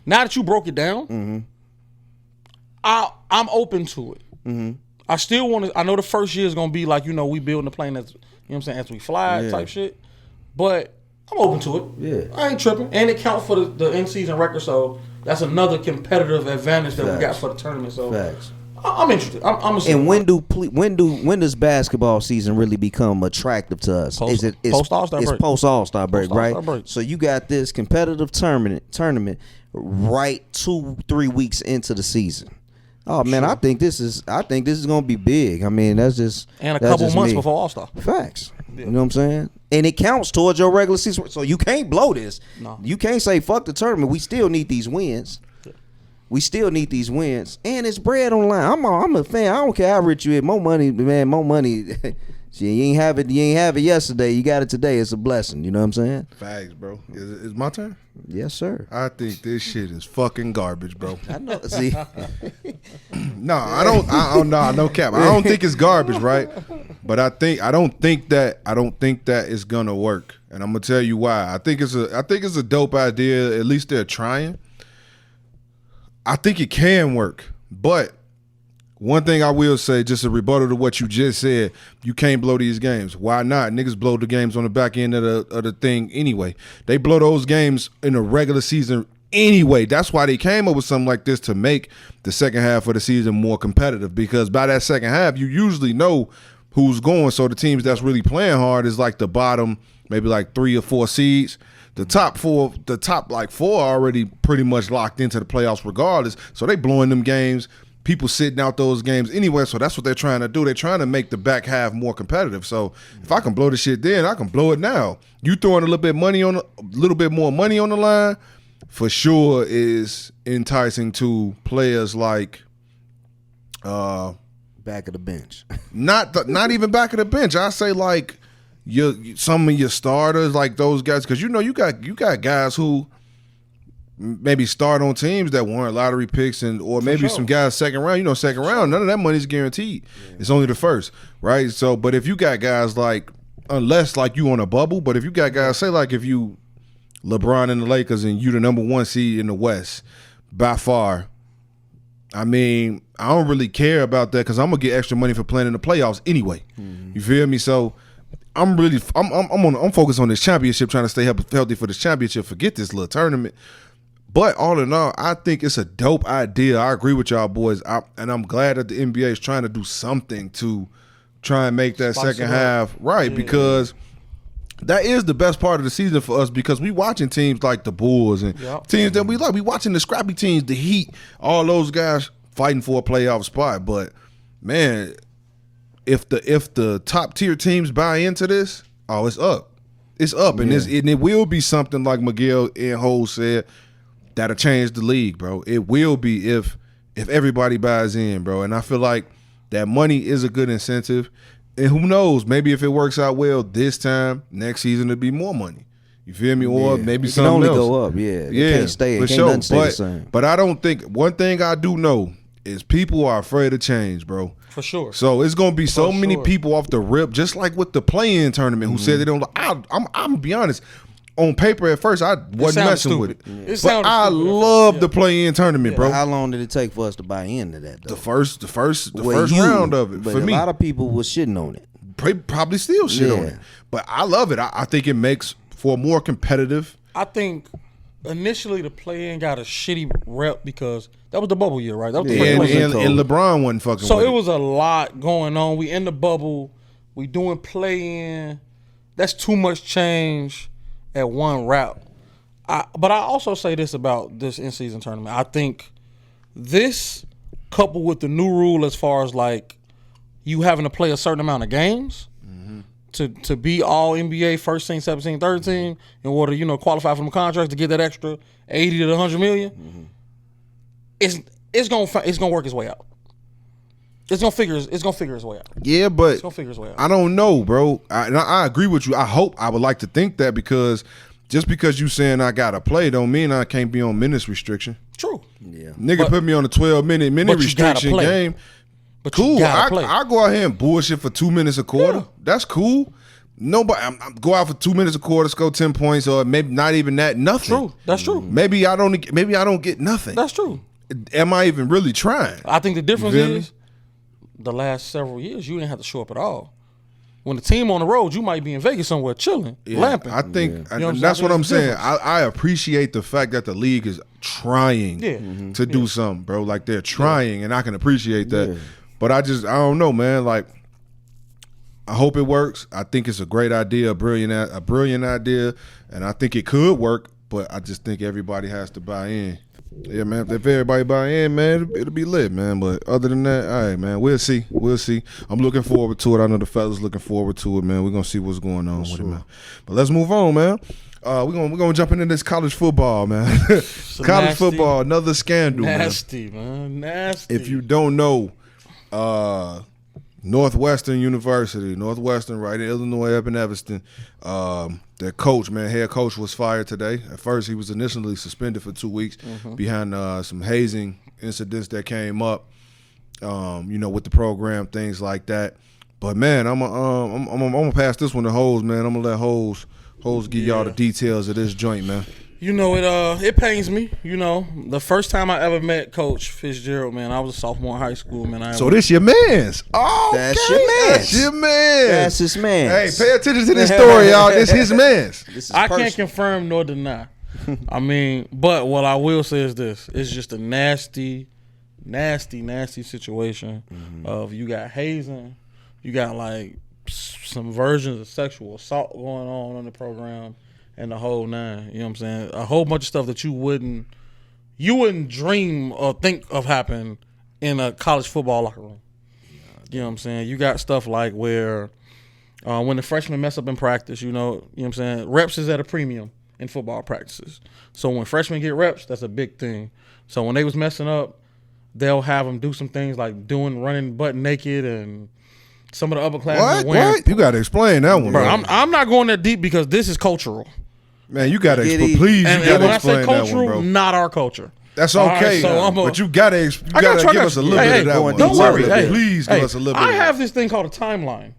now that you broke it down, I'm open to it. I still want to. I know the first year is gonna be like we building the plane as as we fly type shit, but I'm open to it. Yeah, I ain't tripping, and it counts for the in season record. So that's another competitive advantage that we got for the tournament. So facts. I'm interested. I'm and when does basketball season really become attractive to us? Post All-Star break. It's post All-Star break, right? All-Star break. So you got this competitive tournament right 2-3 weeks into the season. Oh man, I think this is gonna be big. I mean, that's just a couple months before All-Star. Facts. Yeah. You know what I'm saying? And it counts towards your regular season, so you can't blow this. No. You can't say fuck the tournament. We still need these wins. We still need these wins, and it's bread on the line. I'm a fan. I don't care how rich you is. More money, man. More money. You ain't have it yesterday. You got it today. It's a blessing. You know what I'm saying? Facts, bro. Is my turn? Yes, sir. I think this shit is fucking garbage, bro. I know. See, no, I don't. No cap. I don't think it's garbage, right? But I don't think that it's gonna work, and I'm gonna tell you why. I think it's a dope idea. At least they're trying. I think it can work, but One thing I will say, just a rebuttal to what you just said, you can't blow these games. Why not? Niggas blow the games on the back end of the thing anyway. They blow those games in the regular season anyway. That's why they came up with something like this, to make the second half of the season more competitive, because by that second half, you usually know who's going. So the teams that's really playing hard is like the bottom, maybe like 3 or 4 seeds. The top like 4 are already pretty much locked into the playoffs regardless. So they blowing them games. People sitting out those games anyway, so that's what they're trying to do. They're trying to make the back half more competitive. So if I can blow the shit then, I can blow it now. You throwing a little bit more money on the line, for sure is enticing to players like back of the bench. Not even back of the bench. I say like some of your starters, like those guys, because you got guys who maybe start on teams that weren't lottery picks, or maybe some guys second round. Second round, none of that money's guaranteed. Yeah. It's only the first, right? So, but if you got guys like, unless like you on a bubble, but if you got guys, say like if you LeBron and the Lakers and you the number 1 seed in the West by far, I mean, I don't really care about that because I'm gonna get extra money for playing in the playoffs anyway. Mm-hmm. You feel me? So I'm focused on this championship, trying to stay healthy for this championship. Forget this little tournament. But all in all, I think it's a dope idea. I agree with y'all boys, and I'm glad that the NBA is trying to do something to try and make that second half right, because that is the best part of the season for us, because we watching teams like the Bulls and teams that we like. We watching the scrappy teams, the Heat, all those guys fighting for a playoff spot. But man, if the top tier teams buy into this, it's up. It's up, and it will be something like Miguel and Ho said. That'll change the league, bro. It will be if everybody buys in, bro. And I feel like that money is a good incentive. And who knows, maybe if it works out well this time, next season it'll be more money. You feel me? Or maybe something else. It can only go up, It can't stay. It can't nothing stay the same. But I don't think, one thing I do know is people are afraid of change, bro. For sure. So it's going to be so many people off the rip, just like with the play-in tournament, who said they don't. I'm going to be honest. On paper, at first, I wasn't messing with it. Yeah. But I love the play-in tournament, bro. How long did it take for us to buy into that, though? The first round of it, but for me. A lot of people was shitting on it. Probably still shit on it. But I love it. I think it makes for more competitive. I think initially the play-in got a shitty rep because that was the bubble year, right? That was the and LeBron wasn't fucking so with it was a lot going on. We in the bubble. We doing play-in. That's too much change at one route. But I also say this about this in-season tournament. I think this, coupled with the new rule as far as like you having to play a certain amount of games to be all NBA first team, 17, third team in order to, qualify for the contracts to get that extra 80 to 100 million, it's gonna work its way out. It's gonna figure its way out. Yeah, but it's gonna figure its way out. I don't know, bro. I agree with you. I would like to think that, because just because you saying I gotta play don't mean I can't be on minutes restriction. True. Yeah. Nigga put me on a 12-minute restriction game. But cool. I go out here and bullshit for 2 minutes a quarter. Yeah. That's cool. Nobody. I'm go out for 2 minutes a quarter, score 10 points, or maybe not even that. Nothing. True. That's true. Maybe I don't get nothing. That's true. Am I even really trying? I think the difference is the last several years you didn't have to show up at all. When the team on the road, you might be in Vegas somewhere chilling, lamping. I think that's what I'm saying. I appreciate the fact that the league is trying to do something, bro. Like they're trying, and I can appreciate that. Yeah. But I don't know, man. Like, I hope it works. I think it's a great idea, a brilliant idea, and I think it could work. But I just think everybody has to buy in. Yeah, man. If everybody buy in, man, it'll be lit, man. But other than that, all right, man, we'll see. I'm looking forward to it. I know the fellas looking forward to it, man. We're gonna see what's going on with it, man. But let's move on, man. We're gonna jump into this college football, man. College football, another scandal, nasty, man. Nasty. If you don't know, Northwestern University, right in Illinois, up in Evanston. Their coach, head coach, was fired today. At first, he was initially suspended for 2 weeks behind some hazing incidents that came up, with the program, things like that. But man, I'm gonna pass this one to Hose, man. I'm gonna let Hose give y'all the details of this joint, man. You know, it pains me. You know, the first time I ever met Coach Fitzgerald, man, I was a sophomore in high school, man. So this your man's. Oh, That's your man's. That's your man's. That's his man's. Hey, pay attention to this story, y'all. This his man's. I can't confirm nor deny. I mean, but what I will say is this: it's just a nasty situation of you got hazing, you got like some versions of sexual assault going on the program. And the whole nine, you know what I'm saying? A whole bunch of stuff that you wouldn't dream or think of happening in a college football locker room. You know what I'm saying? You got stuff like where when the freshmen mess up in practice, you know what I'm saying? Reps is at a premium in football practices. So when freshmen get reps, that's a big thing. So when they was messing up, they'll have them do some things like running butt naked and some of the upperclassmen wearing. What? You got to explain that one, bro. I'm not going that deep because this is cultural. Man, you gotta please. And you gotta when I explain say cultural, that one, bro. Not our culture. That's okay, right, but you gotta give us a little bit of that one. Don't worry, Please give us a little bit. I have this thing called a timeline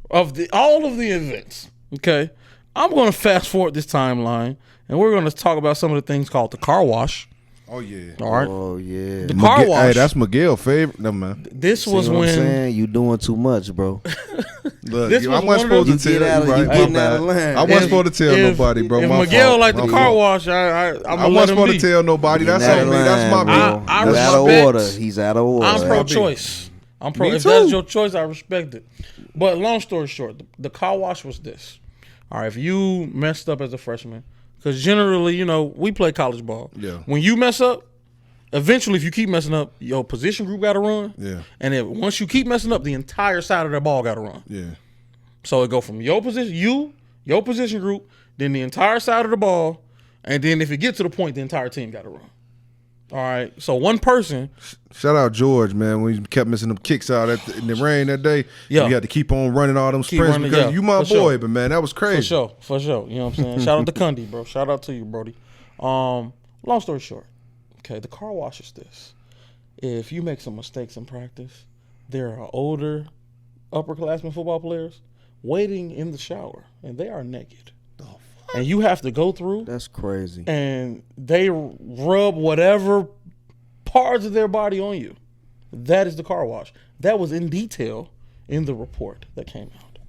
of all of the events. Okay, I'm going to fast forward this timeline, and we're going to talk about some of the things called the car wash. Oh yeah. All right. Oh yeah. The car wash. Hey, that's Miguel's favorite. No man. This was when I'm saying? You doing too much, bro. Look, I wasn't supposed to tell you. You getting out of line. I wasn't supposed to tell nobody, bro. If my Miguel fault. like the car wash, I wasn't supposed to tell nobody. That's on me. That's my bad. He's out of order. He's out of order. I'm pro-choice. If that's your choice, I respect it. But long story short, the car wash was this. All right, if you messed up as a freshman, because generally, you know, we play college ball. Yeah. When you mess up, eventually, if you keep messing up, your position group got to run. Yeah. And once you keep messing up, the entire side of that ball got to run. Yeah. So it go from your position, your position group, then the entire side of the ball, and then if it gets to the point, the entire team got to run. All right. So one person. Shout out George, man, when he kept missing them kicks out in the rain that day. Yeah. You had to keep on running all them sprints because you my boy, sure. but man, that was crazy. For sure. You know what I'm saying? Shout out to Cundy, bro. Shout out to you, Brody. Long story short. Okay, the car wash is this. If you make some mistakes in practice, there are older upperclassmen football players waiting in the shower, and they are naked. Oh, and you have to go through. That's crazy. And they rub whatever parts of their body on you. That is the car wash. That was in detail in the report that came out.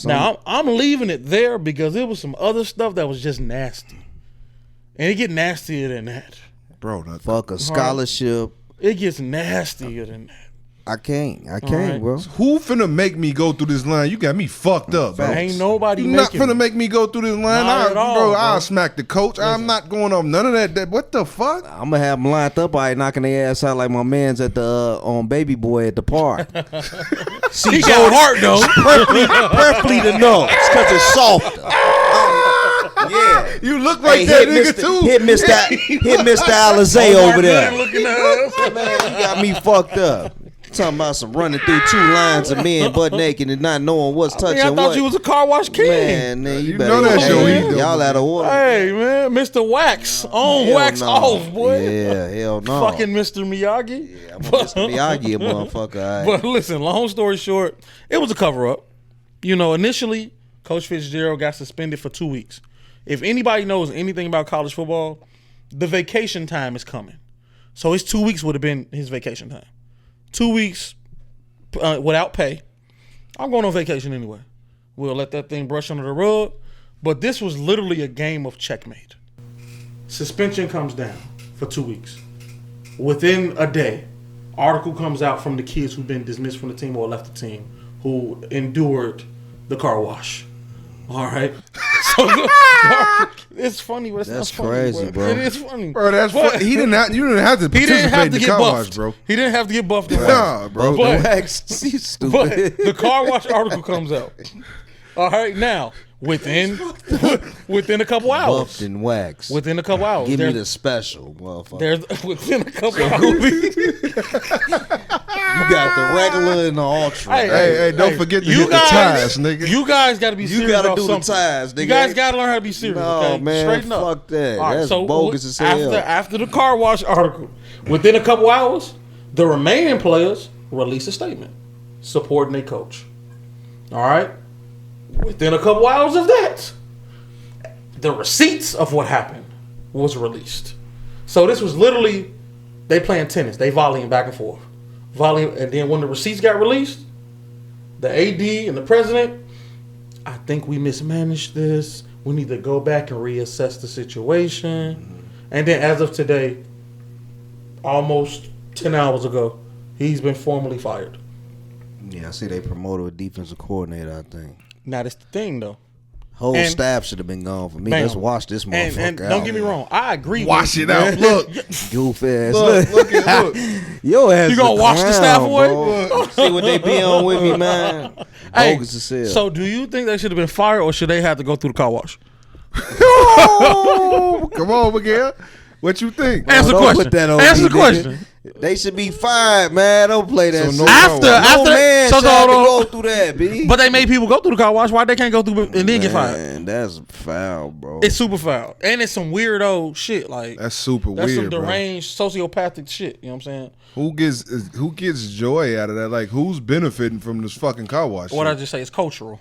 Now, I'm leaving it there because it was some other stuff that was just nasty. And it get nastier than that. Bro, fuck a scholarship. It gets nastier than that. I can't, right. Bro. Who finna make me go through this line? You got me fucked up, bro. Ain't nobody You're not finna make me go through this line. I'll smack the coach. Listen. I'm not going off none of that. What the fuck? I'm gonna have them lined up, knocking their ass out like my man's at the on Baby Boy at the park. See, he got heart though. Preferably the nose, cause it's softer. Yeah, you look like that nigga too. Hit Mr. Alizé over there. Man, you got me fucked up. Talking about some running through two lines of men butt naked and not knowing what's touching I thought you was a car wash king. Man, you better know that show. Y'all out of order. Hey, man, Mr. Wax on, wax off, boy. Yeah, hell no. Fucking Mr. Miyagi. Yeah, I'm a Mr. Miyagi, a motherfucker. But listen, long story short, it was a cover-up. You know, initially, Coach Fitzgerald got suspended for 2 weeks. If anybody knows anything about college football, the vacation time is coming. So his 2 weeks would have been his vacation time. 2 weeks without pay. I'm going on vacation anyway. We'll let that thing brush under the rug. But this was literally a game of checkmate. Suspension comes down for 2 weeks. Within a day, article comes out from the kids who've been dismissed from the team or left the team who endured the car wash. All right. So it's funny, but it's that's not funny, crazy, bro. It is funny, bro. That's funny. You didn't have to participate in the car wash, bro. He didn't have to get buffed. Nah, bro. But stupid. the car wash article comes out. All right, now within a couple hours, buffed and waxed. Within a couple hours, give me the special, motherfucker. There's within a couple hours. You got the regular and the ultra. Hey, don't forget to hit the ties, nigga. You guys got to be serious. You got to about do something. the ties, nigga. You guys got to learn how to be serious. No, okay? man, straighten up. Fuck that. Right, that's so bogus as hell. After the car wash article, within a couple hours, the remaining players release a statement supporting their coach. All right? Within a couple hours of that, the receipts of what happened was released. So this was literally they playing tennis. They volleying back and forth. Volleying, and then when the receipts got released, the AD and the president, I think we mismanaged this. We need to go back and reassess the situation. Mm-hmm. And then as of today, almost 10 hours ago, he's been formally fired. Yeah, I see they promoted a defensive coordinator, I think. Now, that's the thing, though. Whole staff should have been gone for me. Let's wash this motherfucker and out. Don't get me wrong. I agree. Wash it out. Look. Goof ass. Look. Your ass You gonna wash the staff away? See what they be on with me, man. Hey, bogus as hell. so do you think they should have been fired or should they have to go through the car wash? Come on, Miguel. What you think? Answer the question. Answer the question. They should be fired, man. Don't play that. So shit. After man so tried to go through that, B. But they made people go through the car wash. Why they can't go through and then get fired? Man, that's foul, bro. It's super foul, and it's some weirdo shit. Like That's super that's weird, some deranged sociopathic shit. You know what I'm saying? Who gets joy out of that? Like, who's benefiting from this fucking car wash? What shit? I just say is cultural.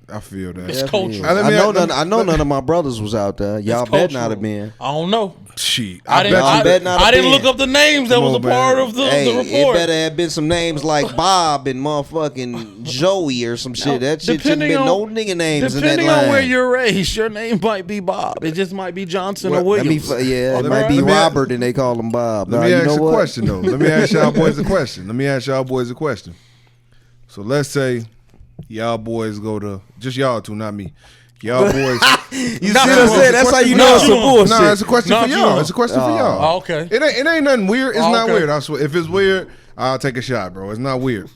I feel that. It's cultural. I know none of my brothers was out there. Y'all better not have been. I don't know. Shit. I didn't look up the names that was a part of the report. It better have been some names like Bob and motherfucking Joey or some shit. That shit shouldn't have been no nigga names in that line. Depending on where you're raised, your name might be Bob. It just might be Johnson or Williams. It might be Robert and they call him Bob. Let me ask you a question, though. Let me ask y'all boys a question. So let's say y'all boys go to, just y'all two, not me. Y'all boys. You see what I'm saying? That's how you know it's some bullshit. No, it's a question for y'all. It's a question for y'all. Oh, okay. It ain't nothing weird. It's not weird. I swear. If it's weird, I'll take a shot, bro. It's not weird.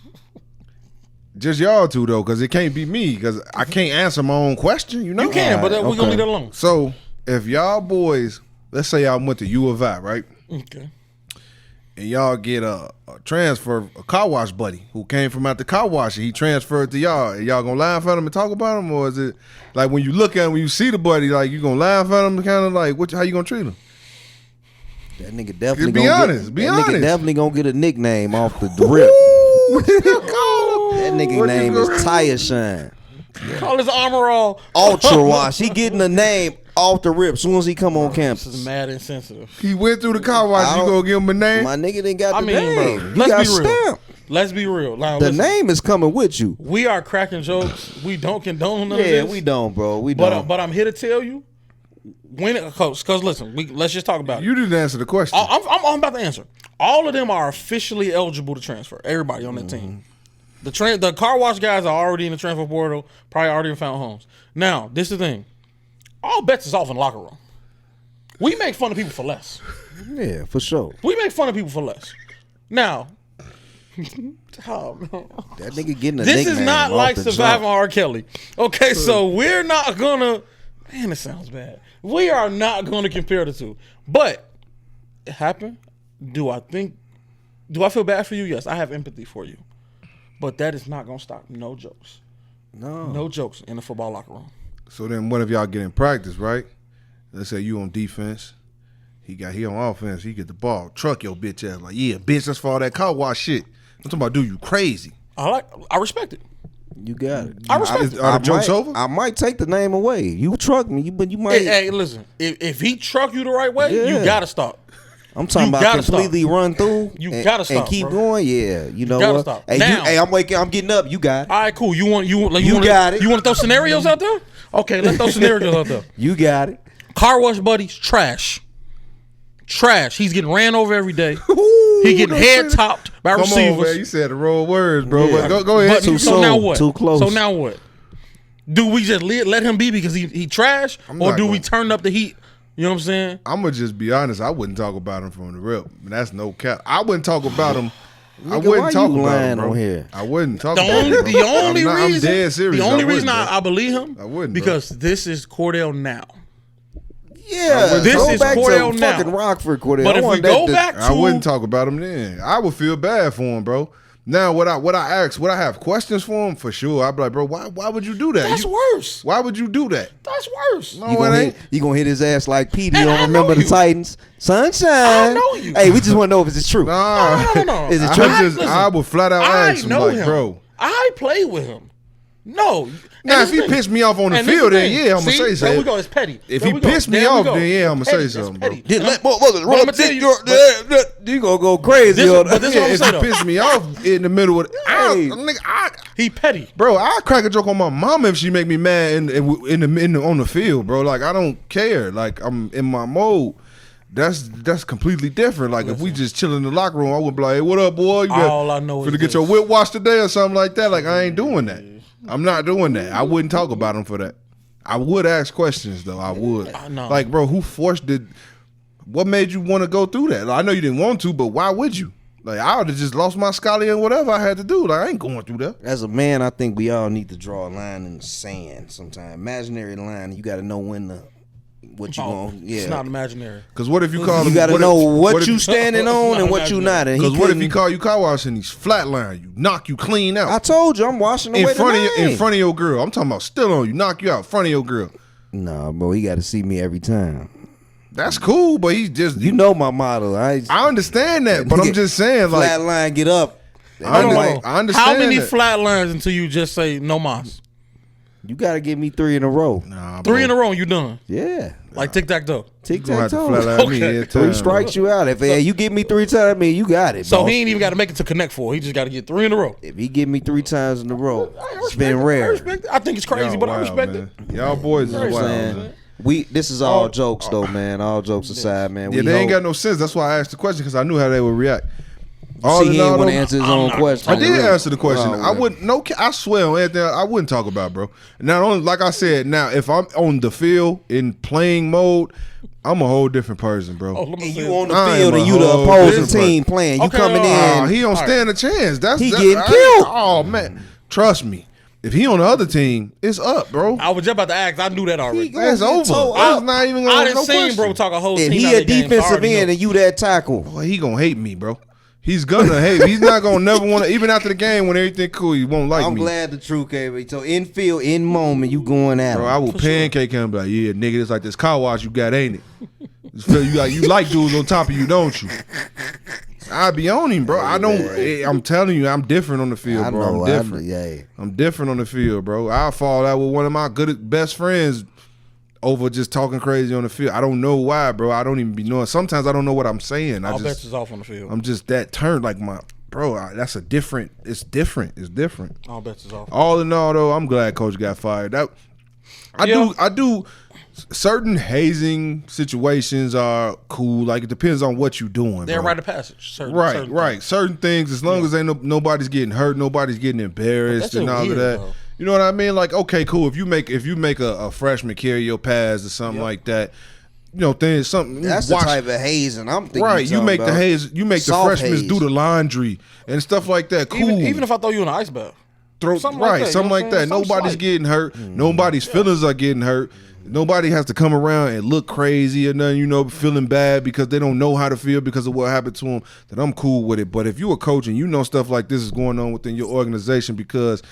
Just y'all two, though, because it can't be me, because I can't answer my own question, you know? You can, but we're going to leave it alone. So, if y'all boys, let's say y'all went to U of I, right? Okay. And y'all get a transfer, a car wash buddy who came from out the car wash and he transferred to y'all. And y'all gonna laugh at him and talk about him? Or is it like when you look at him, when you see the buddy, like you gonna laugh at him, kind of like, how you gonna treat him? That nigga definitely Be honest. Nigga definitely gonna get a nickname off the rip. That nigga name is Tire Shine. Call his armor all Ultra Wash. He getting a name off the rip as soon as he come on campus. This is mad insensitive. He went through the car wash. You gonna give him a name? My nigga didn't got the name. Bro, let's be real. Let's be real. Now, the name is coming with you. We are cracking jokes. We don't condone none of this. Yeah, we don't, bro. We don't. But I'm here to tell you, because listen, let's just talk about it. You didn't answer the question. I'm about to answer. All of them are officially eligible to transfer. Everybody on that team. The car wash guys are already in the transfer portal, probably already found homes. Now, this is the thing. All bets is off in the locker room. We make fun of people for less. Yeah, for sure. We make fun of people for less. Now, oh, man. That nigga getting a this is not like Surviving R. Kelly. Okay, so we're not gonna. Man, it sounds bad. We are not gonna compare the two. But it happened. Do I feel bad for you? Yes, I have empathy for you. But that is not gonna stop no jokes. No jokes in the football locker room. So then, what if y'all get in practice, right? Let's say you on defense, he on offense, he get the ball, truck your bitch ass like, yeah, bitch, that's for all that car wash shit. I'm talking about, dude, you crazy. I respect it. You got it. I respect it. Are the jokes over? I might take the name away. You truck me, but you might. Hey, listen, if he truck you the right way, you gotta stop. I'm talking about completely run through. You gotta stop and keep going. Yeah, you know gotta what? Stop. Hey, now, I'm getting up. You got it. All right, cool. You got it. You want to throw scenarios out there? Okay, let's throw scenarios out there. You got it. Car wash buddies, trash. He's getting ran over every day. He getting head topped by receivers. On, man. You said the wrong words, bro. Yeah. But go ahead. Now what? Too close. So now what? Do we just let him be because he trash, or do we turn up the heat? You know what I'm saying? I'm gonna just be honest. I wouldn't talk about him from the rip. That's no cap. I wouldn't talk about him. I wouldn't talk about him, bro. Here? I wouldn't talk about him. The only reason, I'm dead serious. The only reason I believe him, I wouldn't, because this is Cordell now. Yeah, this is Cordell now. Fucking Rockford Cordell. But if we go back to, I wouldn't talk about him then. I would feel bad for him, bro. Now, would I have questions for him? For sure. I'd be like, bro, why would you do that? That's worse. Why would you do that? That's worse. No, it ain't. You gonna hit his ass like Petey on Remember the Titans? Sunshine. I know you. Hey, we just want to know if it's true. No. Is it true? I would flat out ask him, like, bro. I play with him. No. Now, if he pissed me off on the field, then yeah, I'm gonna say something. There we go. It's petty. If he pissed me off, then yeah, I'm gonna say something, bro. You gonna go crazy on that. If he pissed me off in the middle of he petty, bro. I crack a joke on my mama if she make me mad on the field, bro. Like I don't care. Like I'm in my mode. That's completely different. Like if we just chill in the locker room, I would be like, "Hey, what up, boy? You all I know is get your whip washed today or something like that." Like I ain't doing that. I'm not doing that. I wouldn't talk about him for that. I would ask questions though. I would. Like, bro, who forced it? What made you want to go through that? Like, I know you didn't want to, but why would you? Like I would have just lost my Scotty and whatever I had to do. Like I ain't going through that. As a man, I think we all need to draw a line in the sand sometime. Imaginary line. You got to know when to. What you going? Yeah, it's not imaginary. Because what if you call him? You got to know what you standing on and what you not. Because what if he call you car wash and he's flatline you, knock you clean out? I told you I'm washing away in front of your girl. I'm talking about still on you, knock you out in front of your girl. Nah, bro, he got to see me every time. That's cool, but he's just my motto. I understand that, but I'm just saying like flatline, get up. I understand. How many that. flatlines until you just say no mas? You got to give me 3 in a row. Nah, 3 in a row, you done. Yeah. Like tic-tac-toe. Tic-tac-toe. Okay. 3 strikes you out. If you give me 3 times, you got it. So boss. he ain't even got to make it to connect 4. He just got to get 3 in a row. If he give me 3 times in a row, it's been rare. I respect it. I think it's crazy, but I respect it. Y'all boys is wild, man. This is all jokes though, man. All jokes aside, man. Yeah, they ain't got no sense. That's why I asked the question because I knew how they would react. He didn't want to answer his own question. I did answer the question. I wouldn't. No, I swear on anything. I wouldn't talk about, bro. Not only like I said. Now, if I'm on the field in playing mode, I'm a whole different person, bro. And you on the field and you the opposing team playing. You coming in. He don't stand a chance. He getting killed. Oh man, trust me. If he on the other team, it's up, bro. I was just about to ask. I knew that already. It's over. It's not even gonna. I didn't see bro talk a whole team. If he a defensive end and you that tackle, boy, he gonna hate me, bro. He's gonna hate. He's not gonna never want to. Even after the game, when everything cool, he won't like me. I'm glad the truth came. So in field, in moment, you going at him. Bro, I will pancake him. Be like, yeah, nigga, it's like this car wash you got, ain't it? You like dudes on top of you, don't you? I be on him, bro. I don't. I'm telling you, I'm different on the field, bro. I'm different. I'm different on the field, bro. I fall out with one of my best friends over just talking crazy on the field. I don't know why, bro. I don't even be knowing. Sometimes I don't know what I'm saying. All bets is off on the field. I'm just that turned like my bro. That's a different. It's different. It's different. All bets is off. All in all, though, I'm glad Coach got fired. I do. Certain hazing situations are cool. Like it depends on what you're doing. They're bro. rite of passage. Certain things, as long as nobody's getting hurt, nobody's getting embarrassed, and all of that. Though. You know what I mean? Like, okay, cool. If you make a freshman carry your pass or something like that, you know, things something. That's the type of hazing I'm thinking. Right, you make the haze. You make the freshmen do the laundry and stuff like that. Cool. Even if I throw you in an ice bath. Something like that. Nobody's getting hurt. Nobody's feelings are getting hurt. Nobody has to come around and look crazy or nothing, you know, feeling bad because they don't know how to feel because of what happened to them. Then I'm cool with it. But if you're a coach and you know stuff like this is going on within your organization, because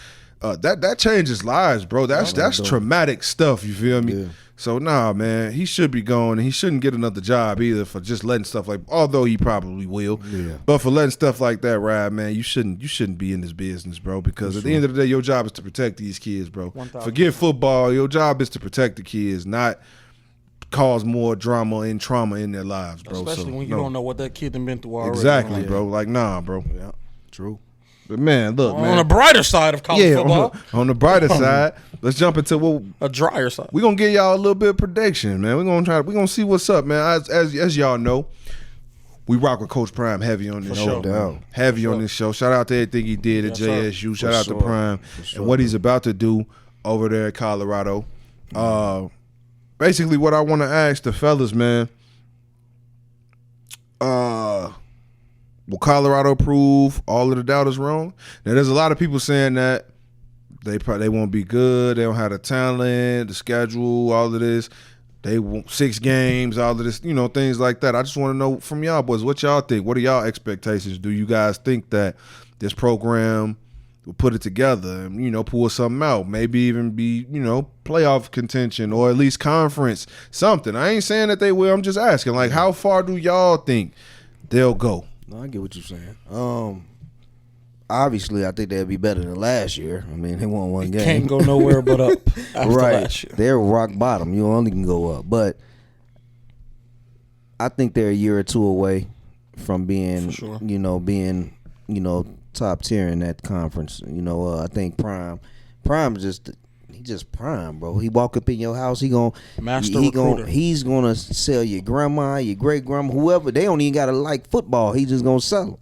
that changes lives, bro. That's traumatic stuff. You feel me? Yeah. So nah, man, he should be going, and he shouldn't get another job either for just letting stuff like. Although he probably will, but for letting stuff like that ride, man, you shouldn't be in this business, bro. Because at the end of the day, your job is to protect these kids, bro. Forget football. Your job is to protect the kids, not cause more drama and trauma in their lives, bro. Especially when you don't know what that kid done been through already. Exactly, bro. Like nah, bro. Yeah, true. But man, look, man. On the brighter side of college football. On the brighter side, let's jump into a drier side. We're gonna give y'all a little bit of prediction, man. We're gonna see what's up, man. As y'all know, we rock with Coach Prime heavy on this show. Heavy on this show. Shout out to everything he did at JSU. Shout out to Prime and what he's about to do over there at Colorado. Basically what I want to ask the fellas, man. Will Colorado prove all of the doubters wrong? Now, there's a lot of people saying that they won't be good. They don't have the talent, the schedule, all of this. They want 6 games, all of this, you know, things like that. I just want to know from y'all boys, what y'all think? What are y'all expectations? Do you guys think that this program will put it together and, you know, pull something out? Maybe even be, you know, playoff contention or at least conference, something. I ain't saying that they will. I'm just asking, like, how far do y'all think they'll go? No, I get what you're saying. obviously, I think they'll be better than last year. I mean, they won one game. Can't go nowhere but up after Right. last year. They're rock bottom. You only can go up. But I think they're a year or two away from being, For sure. being, top tier in that conference. I think Prime he just Prime, bro. He walk up in your house, Master recruiter. he's gonna sell your grandma, your great grandma, whoever. They don't even gotta like football. He just gonna sell them.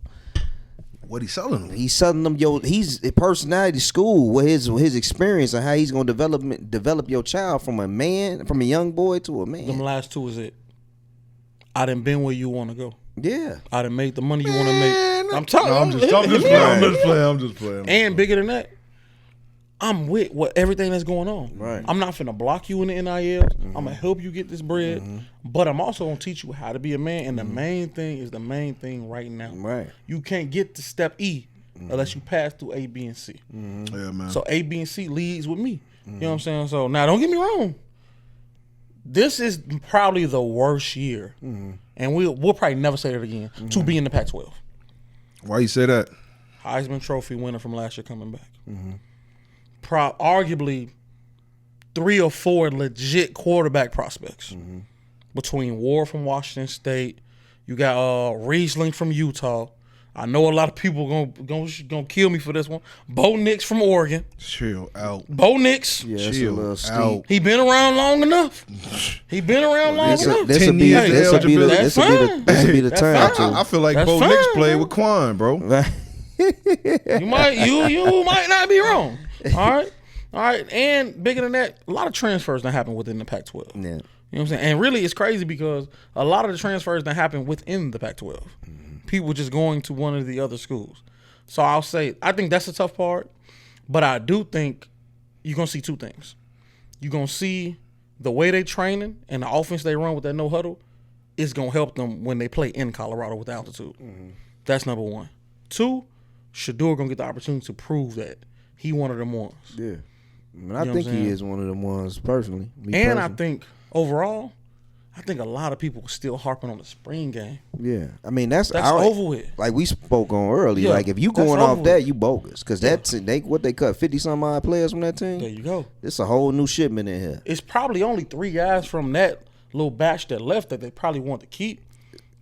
What he selling them? He's selling them he's a personality school with his experience and how he's gonna develop your child from a young boy to a man. Them last two is it. I done been where you want to go. Yeah. I done made the money you want to make. I'm telling No, I'm just playing. And bigger than that, I'm with everything that's going on. Right. I'm not finna block you in the NIL. I'm gonna help you get this bread, but I'm also gonna teach you how to be a man. And the main thing is the main thing right now. Right. You can't get to step E unless you pass through A, B, and C. Yeah, man. So A, B, and C leads with me. You know what I'm saying? So now, don't get me wrong. This is probably the worst year, and we'll probably never say that again, to be in the Pac-12. Why you say that? Heisman Trophy winner from last year coming back. Arguably 3 or 4 legit quarterback prospects. Between Ward from Washington State, you got Riesling from Utah. I know a lot of people gonna kill me for this one. Bo Nix from Oregon. Chill out. Bo Nix. Yeah, that's a Chill little out. steep. He been around long enough. He been around long enough. This will 10 be years That's fine. the That's turn fine. to. I feel like That's Bo fine, Nix played bro. with Quan, bro. You might not be wrong. All right. And bigger than that, a lot of transfers that happen within the Pac-12. Yeah. You know what I'm saying? And really, it's crazy because a lot of the transfers that happen within the Pac-12, people just going to one of the other schools. So I'll say, I think that's the tough part. But I do think you're going to see two things. You're going to see the way they training and the offense they run with that no huddle is going to help them when they play in Colorado with altitude. That's number one. 2, Shador going to get the opportunity to prove that he one of them ones. Yeah. I mean, know I what think I'm he saying? is one of them ones personally. And I think overall, I think a lot of people are still harping on the spring game. Yeah, I mean that's over with. Like we spoke on earlier. Yeah, like if you that's going over off that, with. you bogus. Because that's they cut 50-some odd players from that team. There you go. It's a whole new shipment in here. It's probably only 3 guys from that little batch that left that they probably want to keep.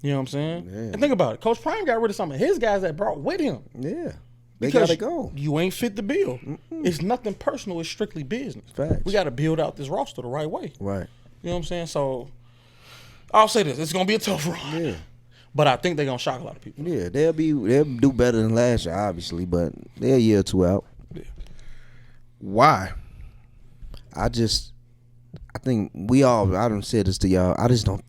You know what I'm saying? Yeah. And think about it. Coach Prime got rid of some of his guys that brought with him. Yeah, they Because gotta go. You ain't fit the bill. It's nothing personal. It's strictly business. Facts. We got to build out this roster the right way. Right. You know what I'm saying? So I'll say this. It's going to be a tough run. Yeah. But I think they're going to shock a lot of people. Yeah, they'll do better than last year, obviously, but they're a year or two out. Why? I think I done said this to y'all. I just don't.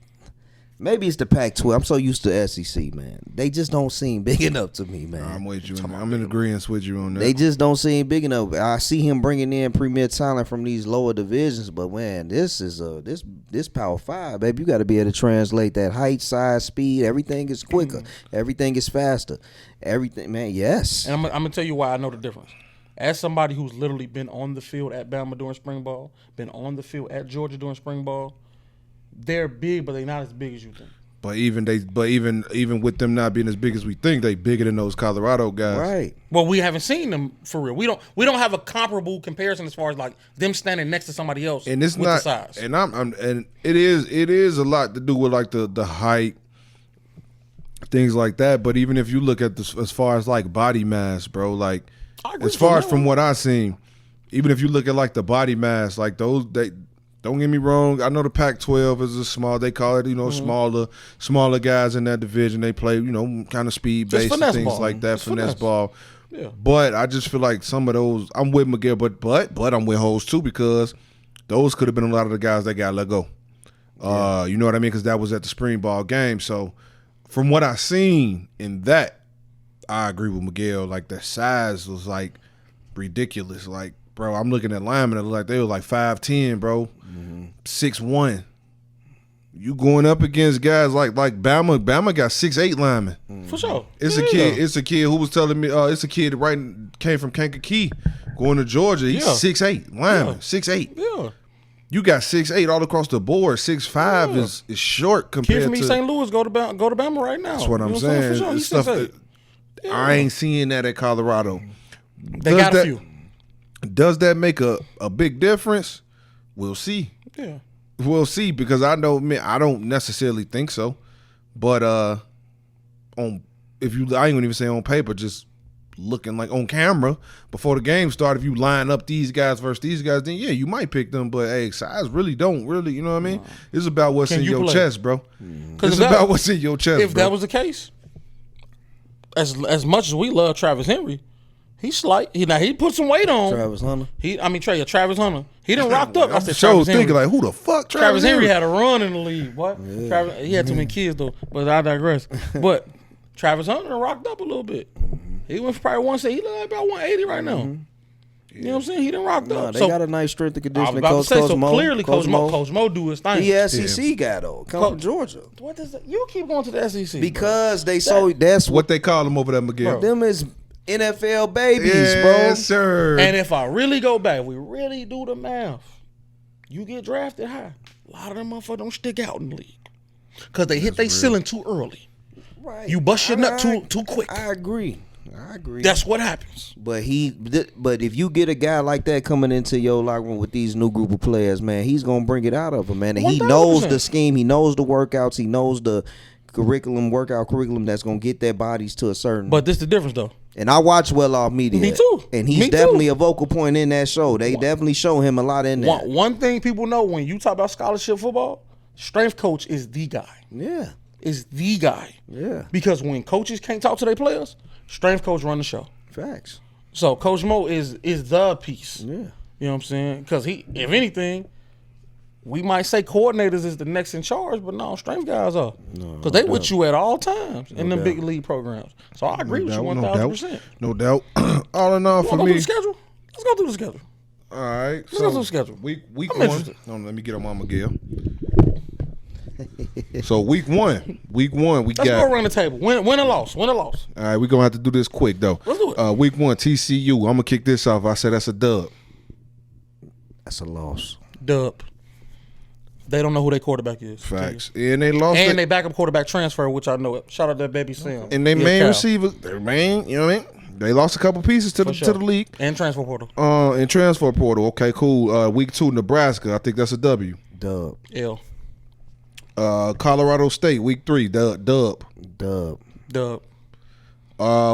Maybe it's the Pac-12. I'm so used to SEC, man. They just don't seem big enough to me, man. I'm with you. I'm in agreement with you on that. They just don't seem big enough. I see him bringing in premier talent from these lower divisions, but man, this is this Power 5, baby. You got to be able to translate that height, size, speed. Everything is quicker. Everything is faster. Everything, man. Yes. And I'm going to tell you why I know the difference. As somebody who's literally been on the field at Bama during spring ball, been on the field at Georgia during spring ball, they're big, but they're not as big as you think. But even with them not being as big as we think, they bigger than those Colorado guys. Right. Well, we haven't seen them for real. We don't have a comparable comparison as far as like them standing next to somebody else And it's with not. the size. And and it is a lot to do with like the height, things like that. But even if you look at this as far as like body mass, bro, like as far as from what I've seen, even if you look at like the body mass, like those they. Don't get me wrong. I know the Pac-12 is a small. They call it, smaller guys in that division. They play, kind of speed-based and things ball. like that, Just finesse finesse. ball. Yeah. But I just feel like some of those. I'm with Miguel, but I'm with Hose too because those could have been a lot of the guys that got let go. You know what I mean? Because that was at the spring ball game. So from what I seen in that, I agree with Miguel. Like the size was like ridiculous. Like. Bro, I'm looking at linemen that look like they were like 5'10", bro, 6'1". You going up against guys like Bama. Bama got 6'8" linemen. For sure. It's a kid who was telling me. It's a kid that came from Kankakee, going to Georgia. He's 6'8" lineman, 6'8". Yeah. You got 6'8" all across the board. 6'5" is short Kid compared from to. East St. Louis go to Bama right now. That's what I'm You know saying. For sure. It's He's stuff 6'8". I ain't seeing that at Colorado. They got a few. Does that make a big difference? We'll see. Yeah. We'll see, because I don't necessarily think so. But I ain't gonna even say on paper, just looking like on camera before the game started, if you line up these guys versus these guys, then yeah, you might pick them. But hey, size don't really, you know what I mean? It's about what's in your chest, bro. It's about what's in your chest. If that was the case, as much as we love Travis Henry, he's slight. He put some weight on. Travis Hunter. Travis Hunter. He done rocked up. I said so Travis Henry. thinking like, who the fuck Travis Henry had a run in the league. What? Yeah. He had too many kids though. But I digress. But Travis Hunter done rocked up a little bit. He went for probably 160. He look like about 180 right now. You know what I'm saying? He done rocked up. They got a nice strength and conditioning. I was about to say, so clearly Coach Mo do his thing. He SEC guy though. Come from Georgia. What is that? You keep going to the SEC because bro. That's what they call them over there, Miguel. Them is NFL babies, bro. Yes, sir. And if I really go back, we really do the math. You get drafted high. A lot of them motherfuckers don't stick out in the league because they hit their ceiling too early. Right. You bust your nut too quick. I agree. That's what happens. But if you get a guy like that coming into your locker room with these new group of players, man, he's gonna bring it out of him, man. And 100%. He knows the scheme, he knows the workouts, he knows the workout curriculum that's gonna get their bodies to a certain. But this is the difference though. And I watch Well Off Media. Me too. And he's definitely a vocal point in that show. They definitely show him a lot in there. One thing people know when you talk about scholarship football, strength coach is the guy. Yeah. Is the guy. Yeah. Because when coaches can't talk to their players, strength coach run the show. Facts. So Coach Mo is the piece. Yeah. You know what I'm saying? Because if anything, we might say coordinators is the next in charge, but no, strength guys are. Because they with you at all times in the big league programs. So I agree with you 1,000%. No doubt. All in all, for me. Let's go through the schedule. All right. Let's go through the schedule. Week one. Let me get on my Miguel. So week one, we Let's go around the table. Win or loss. All right, we're gonna have to do this quick though. Let's do it. Week one, TCU. I'm gonna kick this off. I said that's a dub. That's a loss. Dub. They don't know who their quarterback is. Facts. And they lost. And they backup quarterback transfer, which I know. Shout out to baby Sam. And they main receivers, you know what I mean? They lost a couple pieces to the league. And transfer portal. Okay, cool. Week two, Nebraska. I think that's a W. Dub. L. Colorado State, week 3, dub.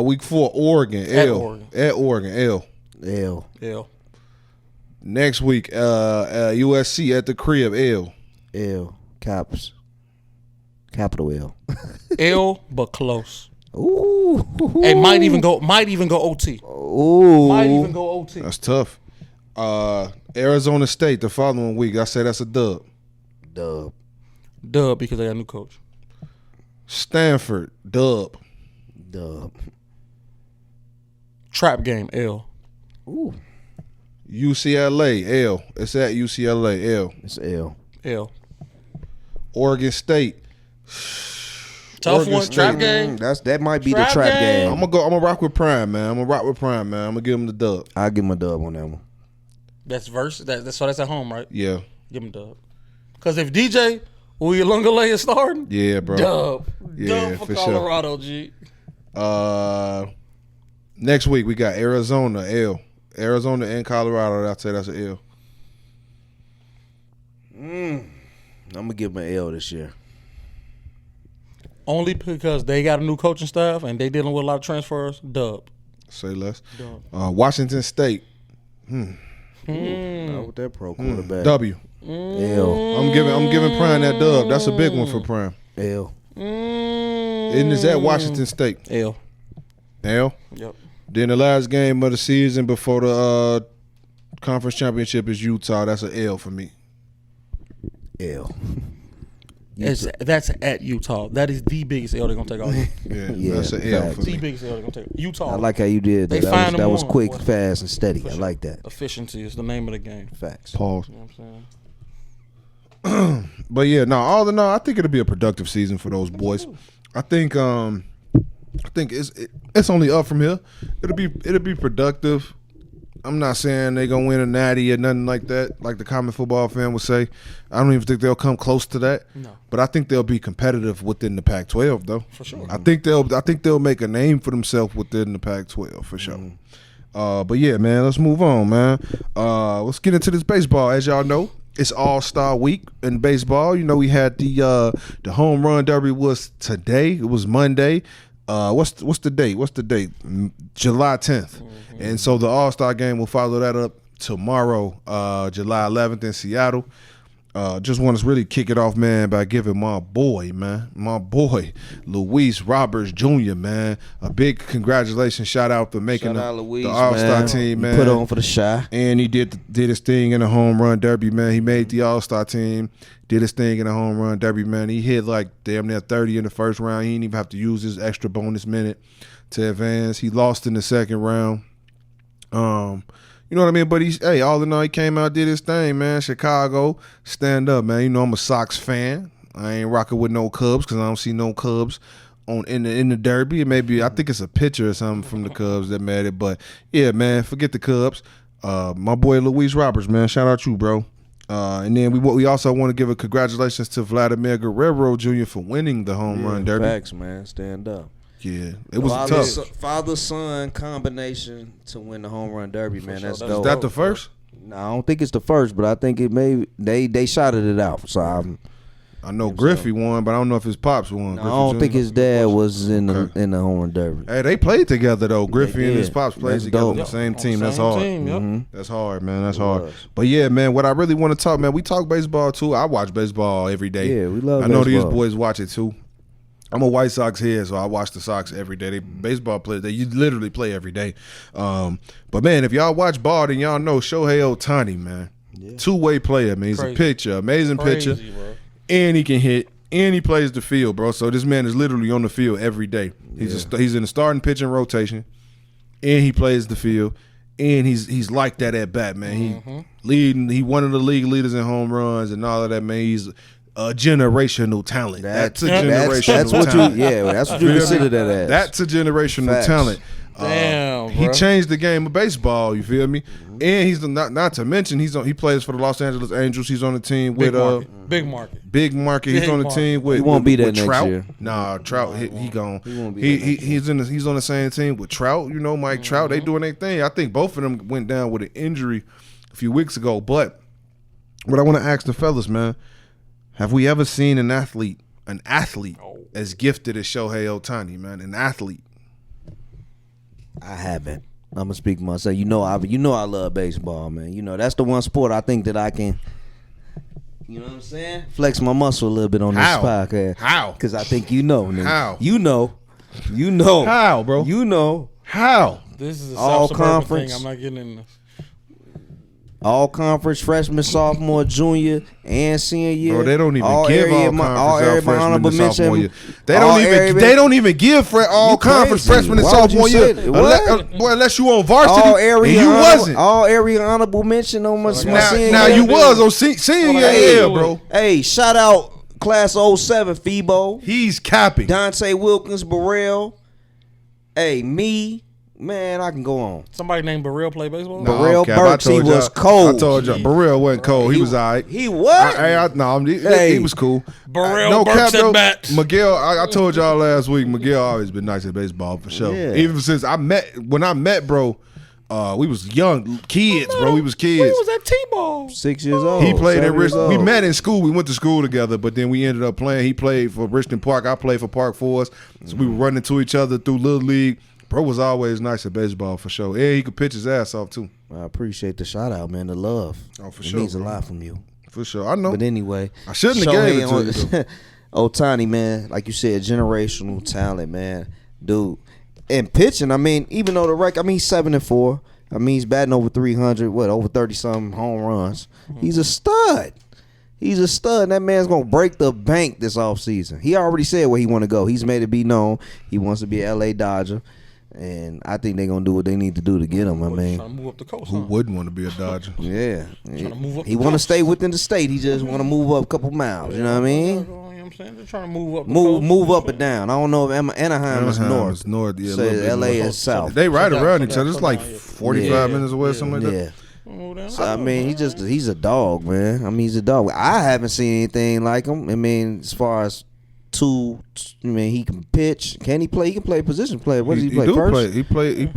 Week 4, Oregon, L. At Oregon, L. Next week, USC at the crib, L. Caps. Capital L. L, but close. Ooh. It might even go OT. Ooh. Might even go OT. That's tough. Arizona State the following week. I say that's a dub. Dub because they got a new coach. Stanford, dub. Trap game, L. Ooh. UCLA, L. It's at UCLA, L. It's L. Oregon State. Tough one, trap game. That might be the trap game. I'm gonna rock with Prime, man. I'm gonna give him the dub. I'll give him a dub on that one. That's so that's at home, right? Yeah. Give him a dub. Because if DJ Uyalungale is starting, yeah, bro. Dub for Colorado, sure. G. Next week we got Arizona, L. Arizona and Colorado. I'd say that's an L. I'm gonna give them an L this year. Only because they got a new coaching staff and they dealing with a lot of transfers. Dub. Say less. Washington State. Not with that pro quarterback. W. L. I'm giving Prime that dub. That's a big one for Prime. L. And it's at Washington State. L. Yep. Then the last game of the season before the conference championship is Utah. That's an L for me. L. That's at Utah. That is the biggest L they're gonna take all year. Yeah, that's an L for the me. biggest L they're gonna take. Utah. I like how you did that. That was quick, fast, and steady. Sure. I like that. Efficiency is the name of the game. Facts. Pause. You know what I'm saying? But yeah, no. All in all, I think it'll be a productive season for those boys. I think it's only up from here. It'll be productive. I'm not saying they gonna win a natty or nothing like that, like the common football fan would say. I don't even think they'll come close to that. No. But I think they'll be competitive within the Pac-12 though. For sure. I think they'll make a name for themselves within the Pac-12 for sure. But yeah, man, let's move on, man. Let's get into this baseball. As y'all know, it's All-Star Week in baseball. You know, we had the home run derby was today. It was Monday. What's the date? July 10th. And so the All-Star game will follow that up tomorrow, July 11th in Seattle. Just want to really kick it off, man, by giving my boy, Luis Roberts Jr., man, a big congratulations, shout out for making the All-Star team, man. He put on for the Shy. And he did his thing in the home run derby, man. He made the All-Star team, did his thing in the home run derby, man. He hit like damn near 30 in the first round. He didn't even have to use his extra bonus minute to advance. He lost in the second round. You know what I mean? But all in all, he came out, did his thing, man. Chicago, stand up, man. You know I'm a Sox fan. I ain't rocking with no Cubs because I don't see no Cubs in the derby. Maybe I think it's a pitcher or something from the Cubs that made it. But yeah, man, forget the Cubs. My boy Luis Roberts, man. Shout out you, bro. And then we also want to give a congratulations to Vladimir Guerrero Jr. for winning the home run derby. Facts, man. Stand up. Yeah, it was tough. Father-son combination to win the home run derby, man. That's dope. Is that the first? No, I don't think it's the first, but I think it may. They shouted it out. So I know Griffey won, but I don't know if his pops won. No, I don't think his dad was in the home run derby. Hey, they played together though. Griffey and his pops played That's together on dope. the same team. That's Same hard. team, yep. That's hard, man. That's hard. But yeah, man, what I really want to talk, man, we talk baseball too. I watch baseball every day. Yeah, we love I know baseball. these boys watch it too. I'm a White Sox head, so I watch the Sox every day. They baseball players, you literally play every day. But man, if y'all watch ball, then y'all know Shohei Ohtani, man. Yeah. Two-way player, man. He's a pitcher, amazing pitcher. Bro. And he can hit, and he plays the field, bro. So this man is literally on the field every day. He's in the starting pitching rotation, and he plays the field, and he's like that at bat, man. He one of the league leaders in home runs and all of that, man. He's a generational talent. That's a generational talent. That's what you consider that as. That's a generational talent. Damn, he changed the game of baseball. You feel me? And he's not to mention he plays for the Los Angeles Angels. He's on the team with big market. He's on the team with. He won't be there next Trout. year. Nah, Trout. He gone. He won't be there He's on the same team with Trout. You know, Mike Trout. They doing their thing. I think both of them went down with an injury a few weeks ago. But what I want to ask the fellas, man. Have we ever seen an athlete as gifted as Shohei Ohtani, man? An athlete. I haven't. I'm gonna speak for myself. You know I love baseball, man. You know that's the one sport I think that I can. You know what I'm saying? Flex my muscle a little bit on this podcast. How? Because I think you know. Nigga. How? You know. How, bro? You know. How? This is a all conference thing. I'm not getting in this. All conference, freshman, sophomore, junior, and senior year. Bro, they don't even give all conference freshman and sophomore year. They don't even give all conference freshman and sophomore year. Unless you on varsity, all area and you wasn't. All area honorable mention on my senior year. Now you was on senior year, bro. Hey, shout out class 07, Febo. He's capping. Dante Wilkins, Burrell. Hey, me. Man, I can go on. Somebody named Burrell play baseball? No, Burrell Burks, he was cold. I told you, Burrell wasn't cold. He was all right. He what? He was cool. Burrell Burks at bat. Miguel, I told y'all last week, Miguel always been nice at baseball for sure. Yeah. Even since when I met bro, we was young kids, bro. We was kids. We was at T-ball. 6 years old. He played at Richmond. We met in school. We went to school together, but then we ended up playing. He played for Richmond Park. I played for Park Forest. So we were running into each other through Little League. Bro was always nice at baseball for sure. Yeah, he could pitch his ass off too. I appreciate the shout out, man. The love. Oh, for it sure. It means a lot from you. For sure. I know. But anyway. I shouldn't have gave it to you. Ohtani, man, like you said, generational talent, man. Dude. And pitching, I mean, even though he's 7-4. I mean, he's batting over 300, over 30-something home runs. He's a stud. He's a stud. That man's going to break the bank this offseason. He already said where he want to go. He's made it be known. He wants to be an L.A. Dodger. And I think they're gonna do what they need to do to get him. I mean, trying to move up the coast. Who wouldn't want to be a Dodger? Yeah, Trying to move up he the want to coast. stay within the state. He just want to move up a couple miles. You know what I mean? You know what I'm saying? They're trying to move up. The coast, Move up and down. I don't know if Anaheim is north. Is north. Yeah, a Say little bit LA north. is south. They right So around down, each so other. down, It's like so down, yeah. 45 minutes away, something like Yeah. that. Move down. So, I mean, he's a dog, man. I mean, he's a dog. I haven't seen anything like him. I mean, as far as he can pitch. Can he play? He can play position play. What does he play? do First? He play I think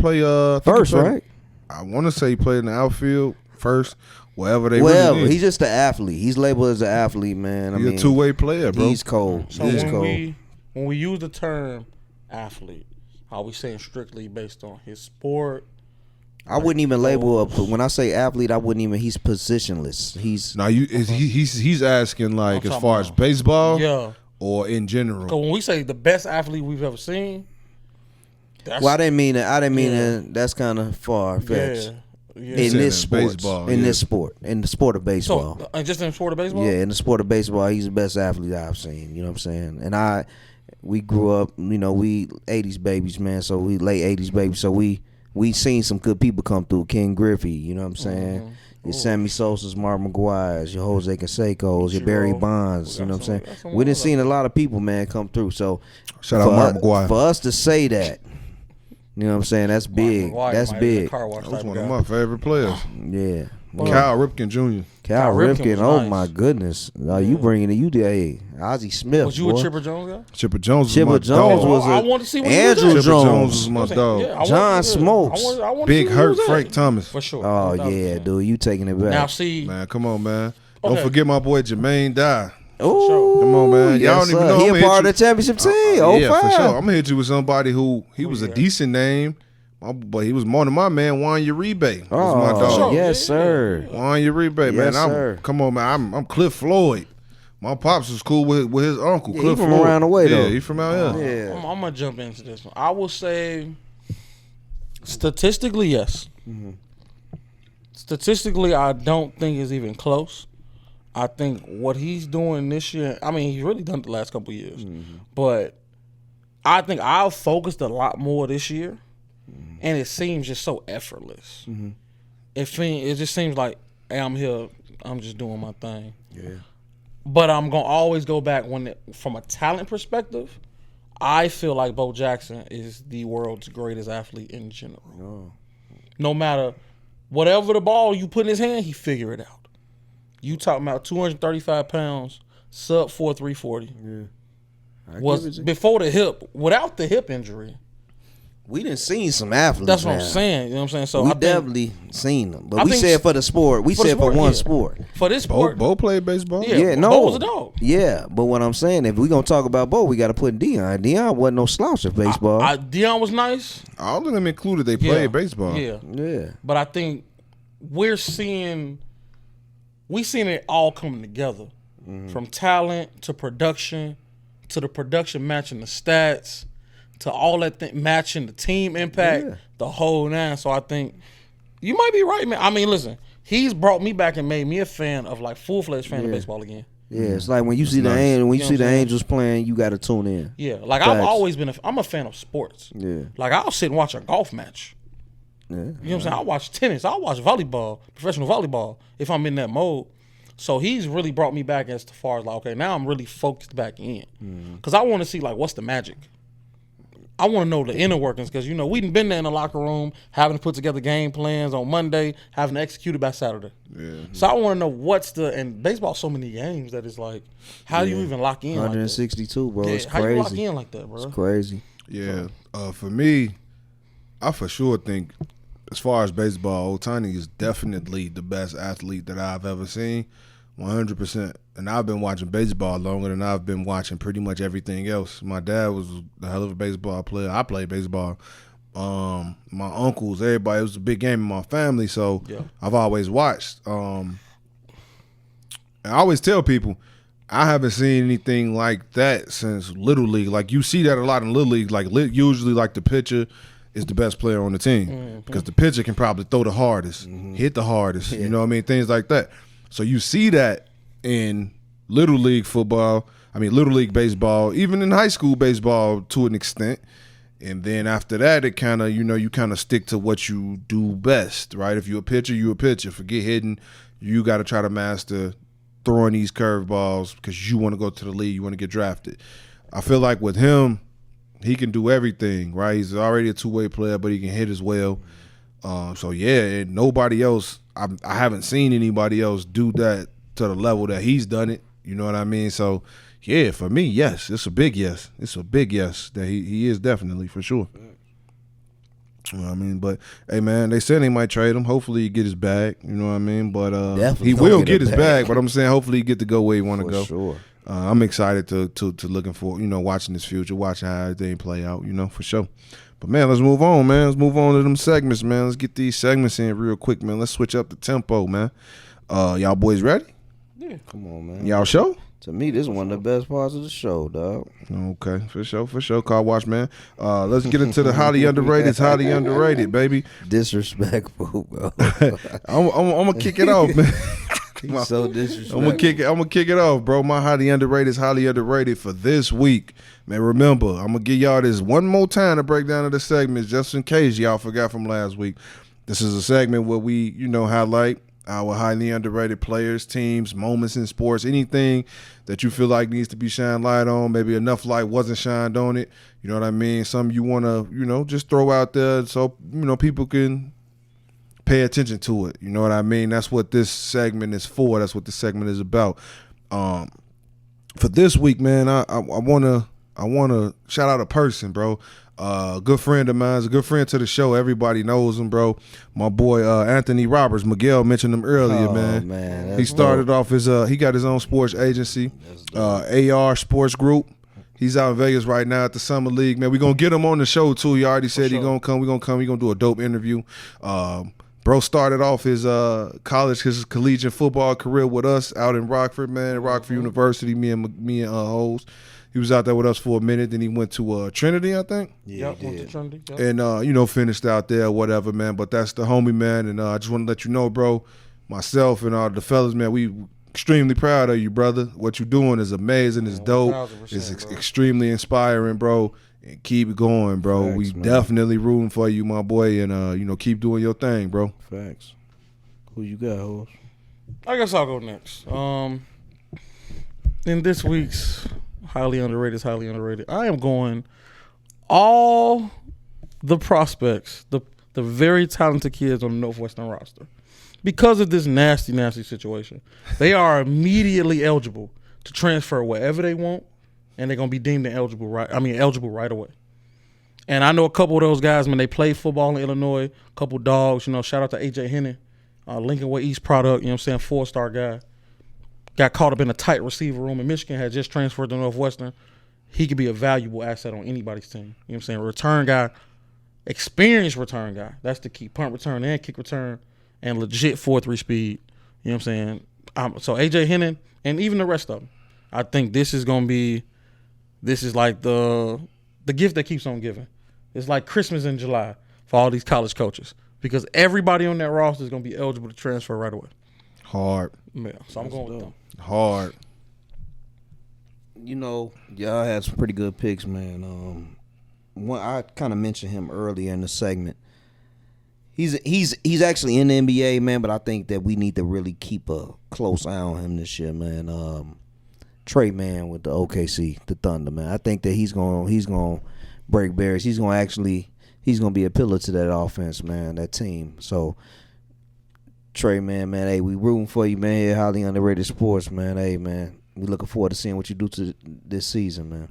First, he played- right? I want to say he played in the outfield first, wherever they Well, really need. he's just an athlete. He's labeled as an athlete, man. I He's mean, a two-way player, bro. he's cold. So He's when cold. we use the term athlete, are we saying strictly based on his sport? I wouldn't even label up. When I say athlete, I wouldn't even. He's positionless. He's Now he's asking like I'm as talking far as about- baseball, Yeah. or in general. So when we say the best athlete we've ever seen, that's well. I didn't mean that. I didn't mean Yeah. that. That's kind of far fetched. yeah. In Saying this in sport, baseball, in yeah. this sport, in the sport of baseball. So just in sport of baseball, Yeah, in the sport of baseball, he's the best athlete I've seen. You know what I'm saying? And we grew up, we 80s babies, man. So we late 80s babies. So we seen some good people come through. Ken Griffey, you know what I'm saying? Your Sammy Sosa's, Mark McGuire's, your Jose Canseco's, your Barry Ichiro. Bonds. We You know got what I'm got saying? some We done more seen a lot of people, man, come through. So Shout out Mark McGuire. For us to say that, you know what I'm saying? That's big. McGuire That's might be a big. car wash That was type one of of guy. my favorite players. Yeah. Cal Ripken Jr. Cal Ripken Ripken, was oh nice. my goodness. You bringing it, hey, Ozzie Smith. Was you boy. a Chipper Jones guy? Chipper Jones was Chipper my Jones dog. was I a want to see what Andrew he was Chipper at. Jones was Jones. my I'm saying, dog. yeah, I want- John yeah, Smokes. I want to Big see where he Hurt was at. Frank Thomas. For sure. Oh No doubt yeah, about dude, you taking it back. that. Now see, Man, come on, man. Don't Okay. forget my boy Jermaine Dye. Oh, Come on, man. Y'all don't even know. He I'ma a hit part you- of the championship team. Yeah, for 05. sure. I'm gonna hit you with somebody who was a yeah. decent name, but he was more than my man Juan Uribe. Was my Oh, dog. Sure. yes, Yeah. sir. Juan Uribe, man. Yes, sir. Come on, man. I'm Cliff Floyd. My pops was cool with his uncle, Yeah, Cliff he from Floyd. around the way, yeah, though. he from out here. Yeah. I'm gonna jump into this one. I will say, statistically, yes. Statistically, I don't think it's even close. I think what he's doing this year, I mean, he's really done it the last couple of years, but I think I've focused a lot more this year, and it seems just so effortless. It just seems like, hey, I'm here, I'm just doing my thing. Yeah. But I'm gonna always go back from a talent perspective, I feel like Bo Jackson is the world's greatest athlete in general. Oh. No matter whatever the ball you put in his hand, he figure it out. You talking about 235 pounds, sub 4.340. Yeah. Was before the hip, without the hip injury. We done seen some athletes. That's what now. I'm saying. You know what I'm saying? So We I think definitely seen them, but I we think said for the sport. We for the said for sport, one yeah. sport. for this Bo, sport, Bo played baseball. Yeah. Yeah, no. Bo was a dog. Yeah, but what I'm saying, if we gonna talk about Bo, we got to put Deion. Deion wasn't no slouch at baseball. Dion was nice. I don't think them included. They played baseball. Yeah. yeah, But I think we're seeing it all coming together, from talent to production, to the production matching the stats, to all that matching the team impact, Yeah. the whole nine. So I think you might be right, man. I mean, listen, he's brought me back and made me a fan of full-fledged fan of baseball again. yeah. It's like when you see nice. when you You know see what the I'm saying? Angels playing, you got to tune in. Yeah, like Facts. I've always been I'm a fan of sports. Yeah, Like I'll sit and watch a golf match. yeah. You know what I'm saying? I'll watch tennis. I'll watch volleyball, professional volleyball, if I'm in that mode. So he's really brought me back as far as like, okay, now I'm really focused back in. Because I want to see, like, what's the magic? I want to know the inner workings because, we've been there in the locker room, having to put together game plans on Monday, having to execute it by Saturday. Yeah. So I want to know and baseball so many games that it's like, how do you even lock in like that? 162, bro. Yeah, It's how you lock crazy. in like that, bro? It's crazy. Yeah. For me, I for sure think, as far as baseball, Ohtani is definitely the best athlete that I've ever seen, 100%. And I've been watching baseball longer than I've been watching pretty much everything else. My dad was a hell of a baseball player. I played baseball. My uncles, everybody, it was a big game in my family, so Yeah. I've always watched. And I always tell people, I haven't seen anything like that since Little League. Like, you see that a lot in Little League. Like, usually, like, the pitcher is the best player on the team because the pitcher can probably throw the hardest, hit the hardest, you know what I mean? Things like that. So you see that in Little League football, Little League baseball, even in high school baseball to an extent. And then after that, it kind of, you kind of stick to what you do best, right? If you're a pitcher, you're a pitcher. Forget hitting. You got to try to master throwing these curveballs because you want to go to the league. You want to get drafted. I feel like with him, he can do everything, right? He's already a two-way player, but he can hit as well. So, yeah, and nobody else, I haven't seen anybody else do that to the level that he's done it. You know what I mean? So, yeah, for me, yes. It's a big yes. It's a big yes that he is definitely, for sure. You know what I mean? But, hey, man, they said they might trade him. Hopefully he get his bag. You know what I mean? But he will get his bag. But I'm saying hopefully he get to go where he want to go. Sure. I'm excited to looking for, watching this future, watching how everything play out, for sure. But, man, let's move on, man. Let's move on to them segments, man. Let's get these segments in real quick, man. Let's switch up the tempo, man. Y'all boys ready? Yeah. Come on, man. Y'all show? To me, this is one of the best parts of the show, dog. Okay, for sure. Car wash, man. Let's get into the highly underrated. It's highly underrated, baby. Disrespectful, bro. I'm gonna kick it off, man. He's so disrespectful. I'm gonna kick it off, bro. My highly underrated is highly underrated for this week. Man, remember, I'm gonna give y'all this one more time to break down of the segments just in case y'all forgot from last week. This is a segment where we, highlight our highly underrated players, teams, moments in sports, anything that you feel like needs to be shined light on. Maybe enough light wasn't shined on it. You know what I mean? Some you want to, just throw out there so, people can pay attention to it. You know what I mean? That's what this segment is for. That's what this segment is about. For this week, man, I wanna shout out a person, bro. Good friend of mine, a good friend to the show. Everybody knows him, bro. My boy Anthony Roberts. Miguel mentioned him earlier, man. He started off he got his own sports agency, AR Sports Group. He's out in Vegas right now at the Summer League, man. We're gonna get him on the show too. He already said he's gonna come. We're gonna come. We're gonna do a dope interview. Bro started off his collegiate football career with us out in Rockford, man. Rockford University. Me and Hoes. He was out there with us for a minute. Then he went to Trinity, I think. Yeah, went to Trinity. Yep. And, finished out there, whatever, man. But that's the homie, man. And I just want to let you know, bro, myself and all the fellas, man, we extremely proud of you, brother. What you're doing is amazing. It's dope. It's extremely inspiring, bro. And keep it going, bro. Facts, we man. definitely rooting for you, my boy. And, keep doing your thing, bro. Facts. Who you got, Hoes? I guess I'll go next. In this week's highly underrated, I am going all the prospects, the very talented kids on the Northwestern roster. Because of this nasty situation, they are immediately eligible to transfer wherever they want, and they're going to be deemed eligible right away. And I know a couple of those guys, man, they play football in Illinois, a couple dogs, shout out to A.J. Hennon, Lincoln Way East product, 4-star guy. Got caught up in a tight receiver room in Michigan, had just transferred to Northwestern. He could be a valuable asset on anybody's team. Return guy, experienced return guy. That's the key. Punt return and kick return and legit 4.3 speed. So A.J. Hennon and even the rest of them, I think this is like the gift that keeps on giving. It's like Christmas in July for all these college coaches because everybody on that roster is going to be eligible to transfer right away. Hard. Yeah, so I'm going with them. Hard. Y'all had some pretty good picks, man. I kind of mentioned him earlier in the segment. He's actually in the NBA, man, but I think that we need to really keep a close eye on him this year, man. Trey Man with the OKC, the Thunder, man. I think that he's gonna break barriers. He's gonna be a pillar to that offense, man, that team. So Trey, man, hey, we rooting for you, man. Here, highly underrated sports, man. Hey, man, we looking forward to seeing what you do to this season, man.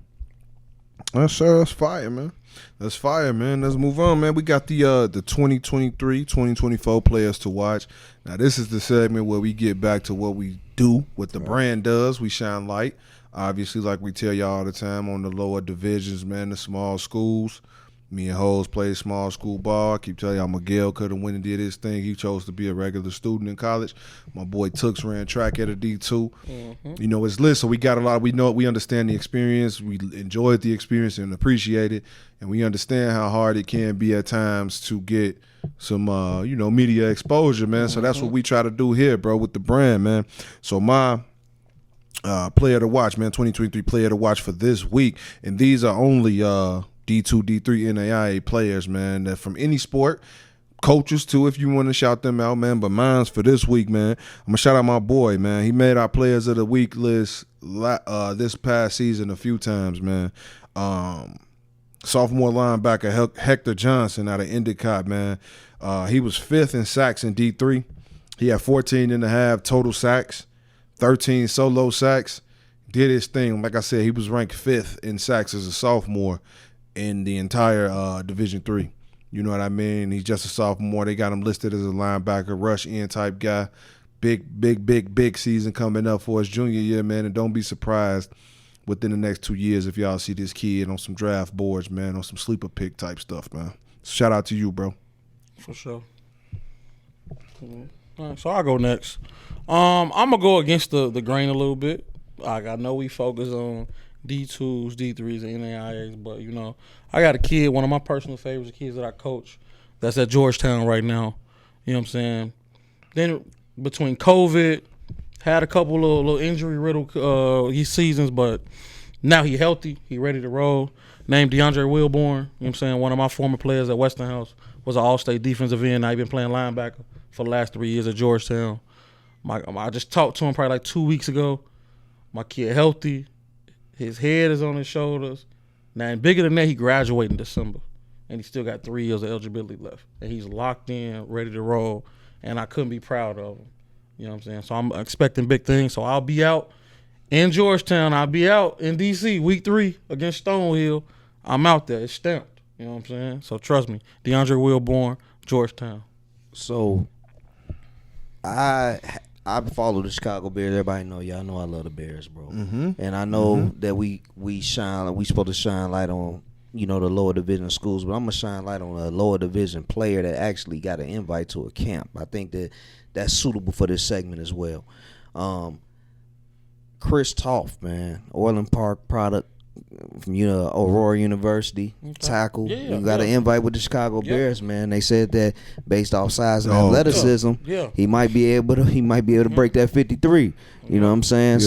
That's fire, man. That's fire, man. Let's move on, man. We got the 2023-2024 players to watch. Now, this is the segment where we get back to what we do, what the brand does. We shine light. Obviously, like we tell y'all all the time, on the lower divisions, man, the small schools. Me and Hoes played small school ball. I keep telling y'all, Miguel could have went and did his thing. He chose to be a regular student in college. My boy Tooks ran track at a D2. Mm-hmm. It's lit, so we got a lot. We understand the experience. We enjoyed the experience and appreciate it. And we understand how hard it can be at times to get some, media exposure, man. So that's what we try to do here, bro, with the brand, man. So my player to watch, man, 2023 player to watch for this week. And these are only D2, D3, NAIA players, man, that from any sport. Coaches too, if you want to shout them out, man. But mine's for this week, man. I'm gonna shout out my boy, man. He made our Players of the Week list this past season a few times, man. Sophomore linebacker Hector Johnson out of Endicott, man. He was 5th in sacks in D3. He had 14 and a half total sacks, 13 solo sacks. Did his thing. Like I said, he was ranked 5th in sacks as a sophomore in the entire Division III. You know what I mean? He's just a sophomore. They got him listed as a linebacker, rush in type guy. Big season coming up for his junior year, man. And don't be surprised within the next 2 years if y'all see this kid on some draft boards, man, on some sleeper pick type stuff, man. Shout out to you, bro. For sure. All right, so I'll go next. I'm gonna go against the grain a little bit. Like, I know we focus on D2s, D3s, and NAIAs, but you know, I got a kid, one of my personal favorites, kids that I coach, that's at Georgetown right now. You know what I'm saying? Then between COVID, had a couple of little injury riddled seasons, but now he healthy, he ready to roll. Named DeAndre Wilborn, you know what I'm saying? One of my former players at Westinghouse, was an all-state defensive end. Now he been playing linebacker for the last 3 years at Georgetown. I just talked to him probably like 2 weeks ago. My kid healthy. His head is on his shoulders. Now, and bigger than that, he graduated in December. And he still got 3 years of eligibility left. And he's locked in, ready to roll. And I couldn't be proud of him. You know what I'm saying? So I'm expecting big things. So I'll be out in Georgetown. I'll be out in D.C. week 3 against Stonehill. I'm out there. It's stamped. You know what I'm saying? So trust me. DeAndre Wilborn, Georgetown. So I follow the Chicago Bears. Everybody know, y'all know I love the Bears, bro. Mm-hmm. And I know that we shine. We supposed to shine light on, you know, the lower division schools, but I'm gonna shine light on a lower division player that actually got an invite to a camp. I think that's suitable for this segment as well. Chris Toff, man, Orland Park product from Aurora University, tackle. You got an invite with the Chicago Bears, man. They said that based off size and athleticism, he might be able to break that 53. You know what I'm saying?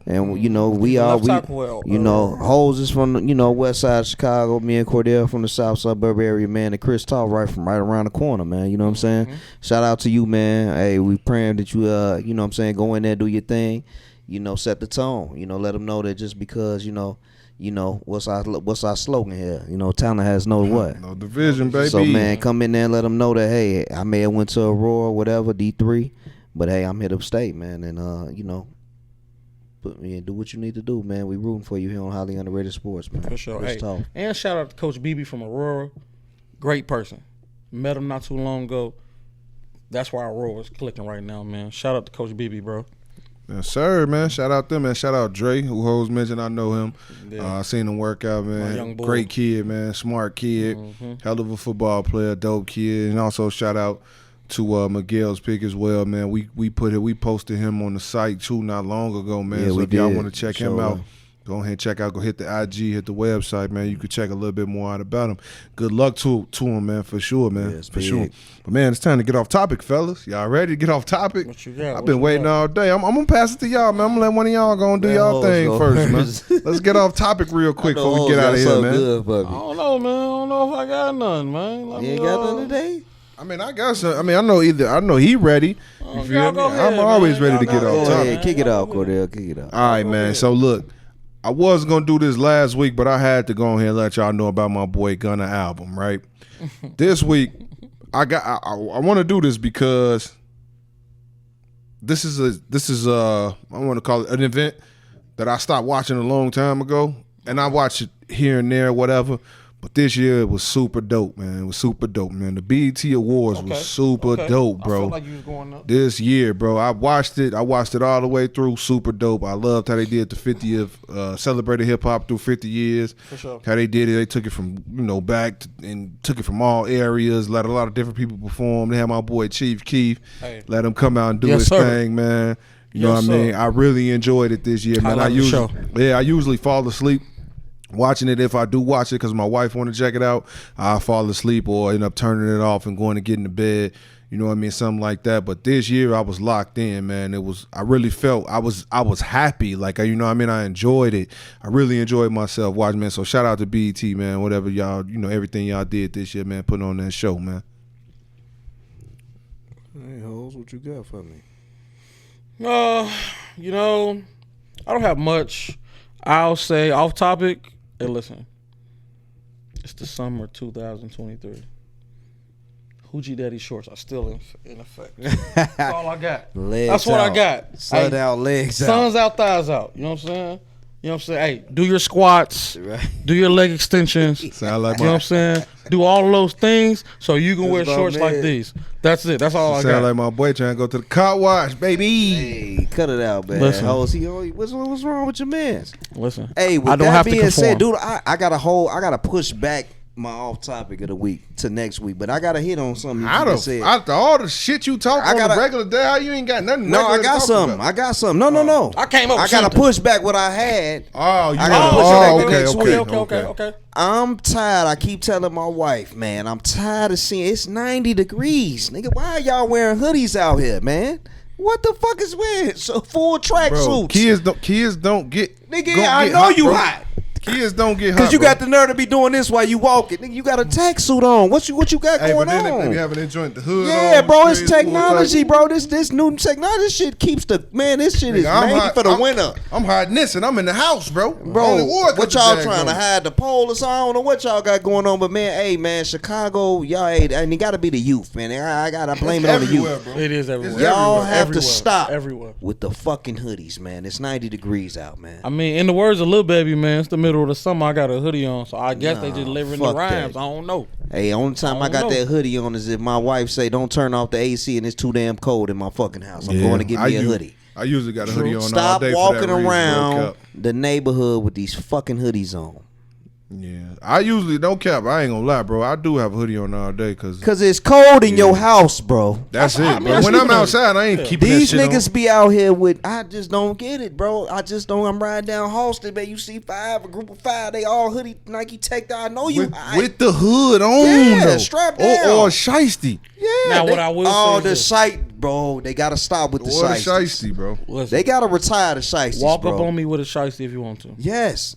And you know Holes is from the west side of Chicago. Me and Cordell from the south suburb area, man. And Chris Toff right around the corner, man. You know what I'm saying? Shout out to you, man. Hey, we praying that you you know what I'm saying, go in there, do your thing. You know, set the tone. You know, let them know that just because you know what's our slogan here. You know, talent has no what? No division, baby. So man, come in there and let them know that hey, I may have went to Aurora, whatever, D3, but hey, I'm here to stay, man, and you know, do what you need to do, man. We rooting for you here on Highly Underrated Sports, man. For sure. Hey, and shout out to Coach BB from Aurora, great person. Met him not too long ago. That's why Aurora is clicking right now, man. Shout out to Coach BB, bro. Yes, sir, man. Shout out them, man. Shout out Dre, who Hoes mentioned. I know him. I seen him work out, man. Great kid, man. Smart kid. Hell of a football player. Dope kid. And also shout out to Miguel's pick as well, man. We posted him on the site too not long ago, man. Yeah, so if y'all want to check him out, him. Go ahead and check out. Go hit the IG, hit the website, man. You can check a little bit more out about him. Good luck to him, man, for sure, man. Yes, for sure. But, man, it's time to get off topic, fellas. Y'all ready to get off topic? What you got? I've been waiting all day. I'm going to pass it to y'all, man. I'm going to let one of y'all go and do y'all thing first, man. Let's get off topic real quick before we get out of here, man. I don't know, man. I don't know if I got none, man. You ain't got none today? I mean, I got some. I mean, I know he ready. You feel me? I'm always ready to get off topic. Kick it out, Cordell. Kick it out. All right, man. So, look. I was going to do this last week, but I had to go ahead and let y'all know about my boy Gunna album, right? This week, I want to do this because this is I want to call it an event that I stopped watching a long time ago, and I watch it here and there, whatever. But this year it was super dope, man. It was super dope, man. The BET Awards was super dope, bro. I feel like you was going up. This year, bro. I watched it all the way through. Super dope. I loved how they did the 50th, celebrated hip hop through 50 years. For sure. How they did it. They took it from, back and took it from all areas. Let a lot of different people perform. They had my boy Chief Keef. Hey. Let him come out and do his thing, man. You know what I mean? I really enjoyed it this year, man. I usually fall asleep watching it. If I do watch it because my wife want to check it out, I fall asleep or end up turning it off and going to get into bed. you know what I mean, something like that. But this year I was locked in, man. I really felt I was happy, like, you know what I mean, I enjoyed it. I really enjoyed myself watching, man. So shout out to BET, man. Whatever y'all, you know, everything y'all did this year, man, putting on that show, man. Hey, Hoes, what you got for me? You know, I don't have much. I'll say off topic. Hey, listen, it's the summer 2023. Hoochie Daddy shorts are still in effect. That's all I got. That's what I got. Sun out, legs out. Sun's out, thighs out. You know what I'm saying? You know what I'm saying? Hey, do your squats, do your leg extensions. Sound like you know what I'm saying? Do all of those things so you can wear shorts like these. That's it. That's all I got. Sound like my boy trying to go to the car wash, baby. Hey, cut it out, man. Listen. What's wrong with your man? Listen. Hey, with I don't that have to being conform. said, dude, I gotta push back my off topic of the week to next week, but I gotta hit on something you just said. After all the shit you talk on a regular day, how you ain't got nothing? No, I regular to got talk something. about? I got something. No. I came up with I gotta something. push back what I had. Oh, you I gotta gotta push it back next week. Okay. I'm tired. I keep telling my wife, man, I'm tired of seeing it's 90 degrees. Nigga, why are y'all wearing hoodies out here, man? What the fuck is wearing so full track Bro, suits? kids don't get. Nigga, I know you bro. hot. Kids don't get hot. Cause you bro. got the nerve to be doing this while you walking. Nigga, you got a tack suit on. What you got Hey, going but then on? they be having their joint the hood. Yeah, on, bro, it's straight, full technology, track. bro. This new technology, this shit keeps the man. This shit is Nigga, I'm made hot- for the I'm- winter, I'm hiding this and I'm in the house, bro. bro. Only wore a What couple y'all jags trying to on. hide the pole or something? I don't know what y'all got going on, but man, hey, man, Chicago, y'all, and it got to be the youth, man. I gotta blame it on the Everywhere, youth. bro. It is everywhere. It's Y'all everywhere. have to stop Everywhere. with the fucking hoodies, man. It's 90 degrees out, man. I mean, in the words of Lil Baby, man, it's the middle of the summer. I got a hoodie on, so I guess they just delivering the fuck rhymes. that. I don't know. Hey, only time I don't got know. that hoodie on is if my wife say, "Don't turn off the AC and it's too damn cold in my fucking house." I'm going to get me a hoodie. I usually got a hoodie on all Stop day walking for that reason, around bro, Cap. the neighborhood with these fucking hoodies on. Yeah, I usually don't cap. I ain't gonna lie, bro. I do have a hoodie on all day because Cause it's cold in your house, bro. that's I it. mean, But that's when I'm even a- outside, I ain't keeping These that shit niggas on. be out here with. I just don't get it, bro. I just don't. I'm riding down Halsted, man. You see a group of five. They all hoodie Nike Tech. I know you. with the hood on, Yeah, though. strapped Or down. shiesty. yeah. Now, what I will say oh, is the this. site, bro. They gotta stop with the Or the shiesty. shiesty, bro. Listen, They gotta retire the shiesty. walk bro. up on me with a shiesty if you want to. Yes,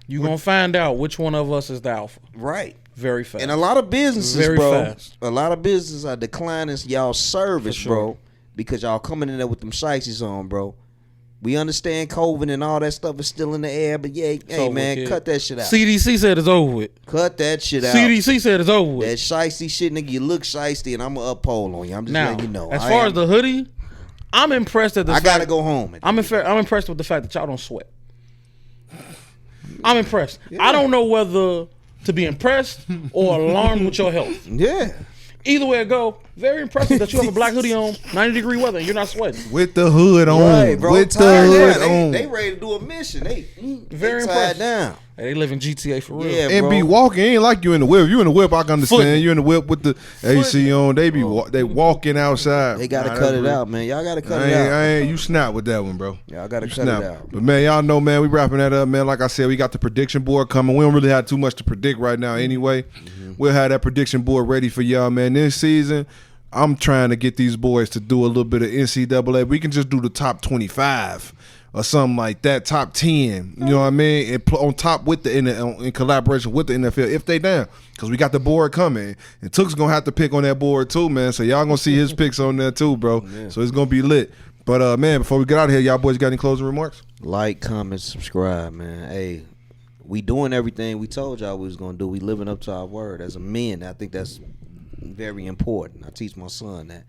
You gonna find out which one of us is the alpha right. very fast. And a lot of businesses, Very bro. fast. A lot of businesses are declining y'all service, For sure. bro, because y'all coming in there with them shiesties on, bro. We understand COVID and all that stuff is still in the air, but yeah, hey over, man, kid. cut that shit out. CDC said it's over with. Cut that shit out. CDC said it's over with. That shiesty shit, nigga, you look shiesty, and I'm gonna uphold on you. I'm just Now, letting you know. as far as the hoodie, I'm impressed at the I fact, gotta go home. I'm impressed with the fact that y'all don't sweat. I'm impressed. I don't know whether to be impressed or alarmed with your health. Yeah. Either way it go, very impressive that you have a black hoodie on, 90-degree weather, and you're not sweating. With the hood on. Right, bro. With the Tired hood down. on. They ready to do a mission. They Very tied impressed. down. Hey, they live in GTA for real. Yeah, And bro. be walking, ain't like you in the whip. If you in the whip, I can understand. Footing. You in the whip with the AC on. They be they walking outside. They gotta Nah, cut that's it real. out, man. Y'all gotta cut I it out. ain't, you snap with that one, bro. Y'all gotta You cut snap. it out. But man, y'all know, man, we wrapping that up, man. Like I said, we got the prediction board coming. We don't really have too much to predict right now anyway. We'll have that prediction board ready for y'all, man. This season, I'm trying to get these boys to do a little bit of NCAA. We can just do the top 25 or something like that, top 10. You know what I mean? And on top with the in collaboration with the NFL if they down, because we got the board coming. And Took's gonna have to pick on that board too, man. So y'all gonna see his picks on there too, bro. So it's gonna be lit. But man, before we get out of here, y'all boys got any closing remarks? Like, comment, subscribe, man. Hey, we doing everything we told y'all we was gonna do. We living up to our word as a men. I think that's very important. I teach my son that.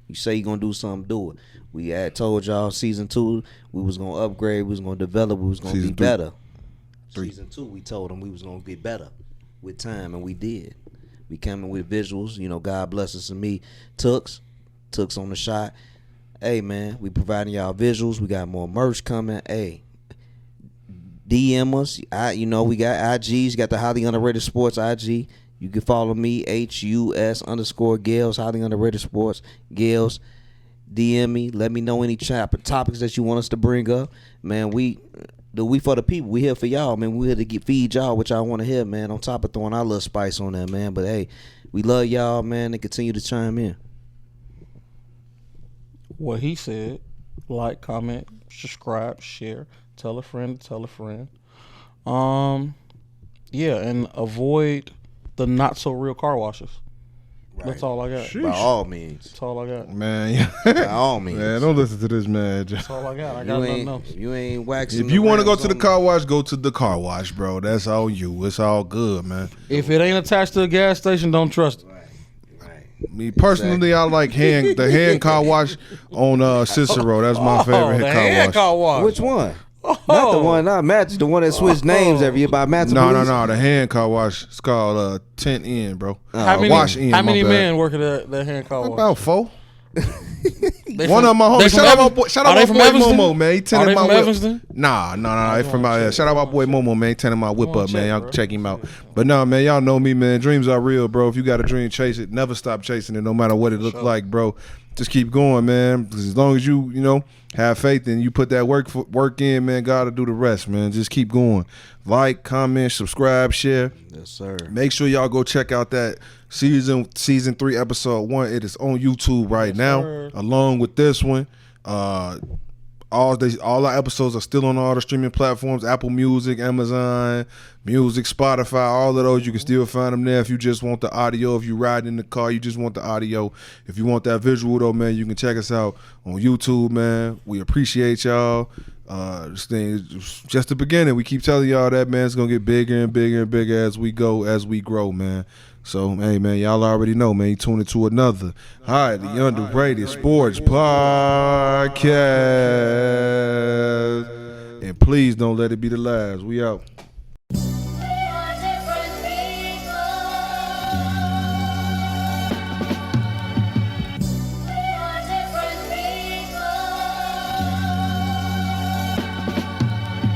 You say you're gonna do something, do it. We had told y'all season 2 we was gonna upgrade, we was gonna develop, we was gonna Season be 3. better. 3. Season 2 we told them we was gonna get better with time, and we did. We coming with visuals, you know, God bless us and me. Tooks on the shot. Hey man, we providing y'all visuals, we got more merch coming. Hey, DM us. We got IGs, got the Highly Underrated Sports IG. You can follow me, HUS_Gales, Highly Underrated Sports, Gales. DM me. Let me know any topics that you want us to bring up. Man, we for the people. We here for y'all, man. We here to feed y'all what y'all want to hear, man. On top of throwing our little spice on that, man. But hey, we love y'all, man, and continue to chime in. what he said. Like, comment, subscribe, share, tell a friend, tell a friend. Yeah, and avoid the not so real car washes. Right. That's all I got. Sheesh. By all means. That's all I got. Man, by all means. Man, don't listen to this man. That's all I got. I got nothing else. You ain't waxing. If you want to go to the car wash, go to the car wash, bro. That's all you. It's all good, man. If it ain't attached to a gas station, don't trust it. Me personally, I like the hand car wash on Cicero. That's my favorite car wash. Which one? Not the one, not Match. The one that switched names every year by Match. No. The hand car wash. It's called Tent In, bro. Wash In. How many men work at the hand car wash? About 4. One of my homies. Shout out my boy Momo, man. He tending my whip. Evanston? Nah. They from out here. Shout out my boy Momo, man. He tending my whip up, man. Y'all check him out. But no, man, y'all know me, man. Dreams are real, bro. If you got a dream, chase it. Never stop chasing it, no matter what it look like, bro. Just keep going, man. As long as you have faith and you put that work in, man, God will do the rest, man. Just keep going. Like, comment, subscribe, share. Yes, sir. Make sure y'all go check out that season 3, episode 1. It is on YouTube right now, along with this one. All our episodes are still on all the streaming platforms: Apple Music, Amazon Music, Spotify. All of those, you can still find them there. If you just want the audio, if you ride in the car, you just want the audio. If you want that visual, though, man, you can check us out on YouTube, man. We appreciate y'all. This thing is just the beginning. We keep telling y'all that, man. It's gonna get bigger and bigger and bigger as we go, as we grow, man. So, hey, man, y'all already know, man. You tune into another Highly Underrated Sports Podcast. And please don't let it be the last. We out.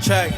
Check.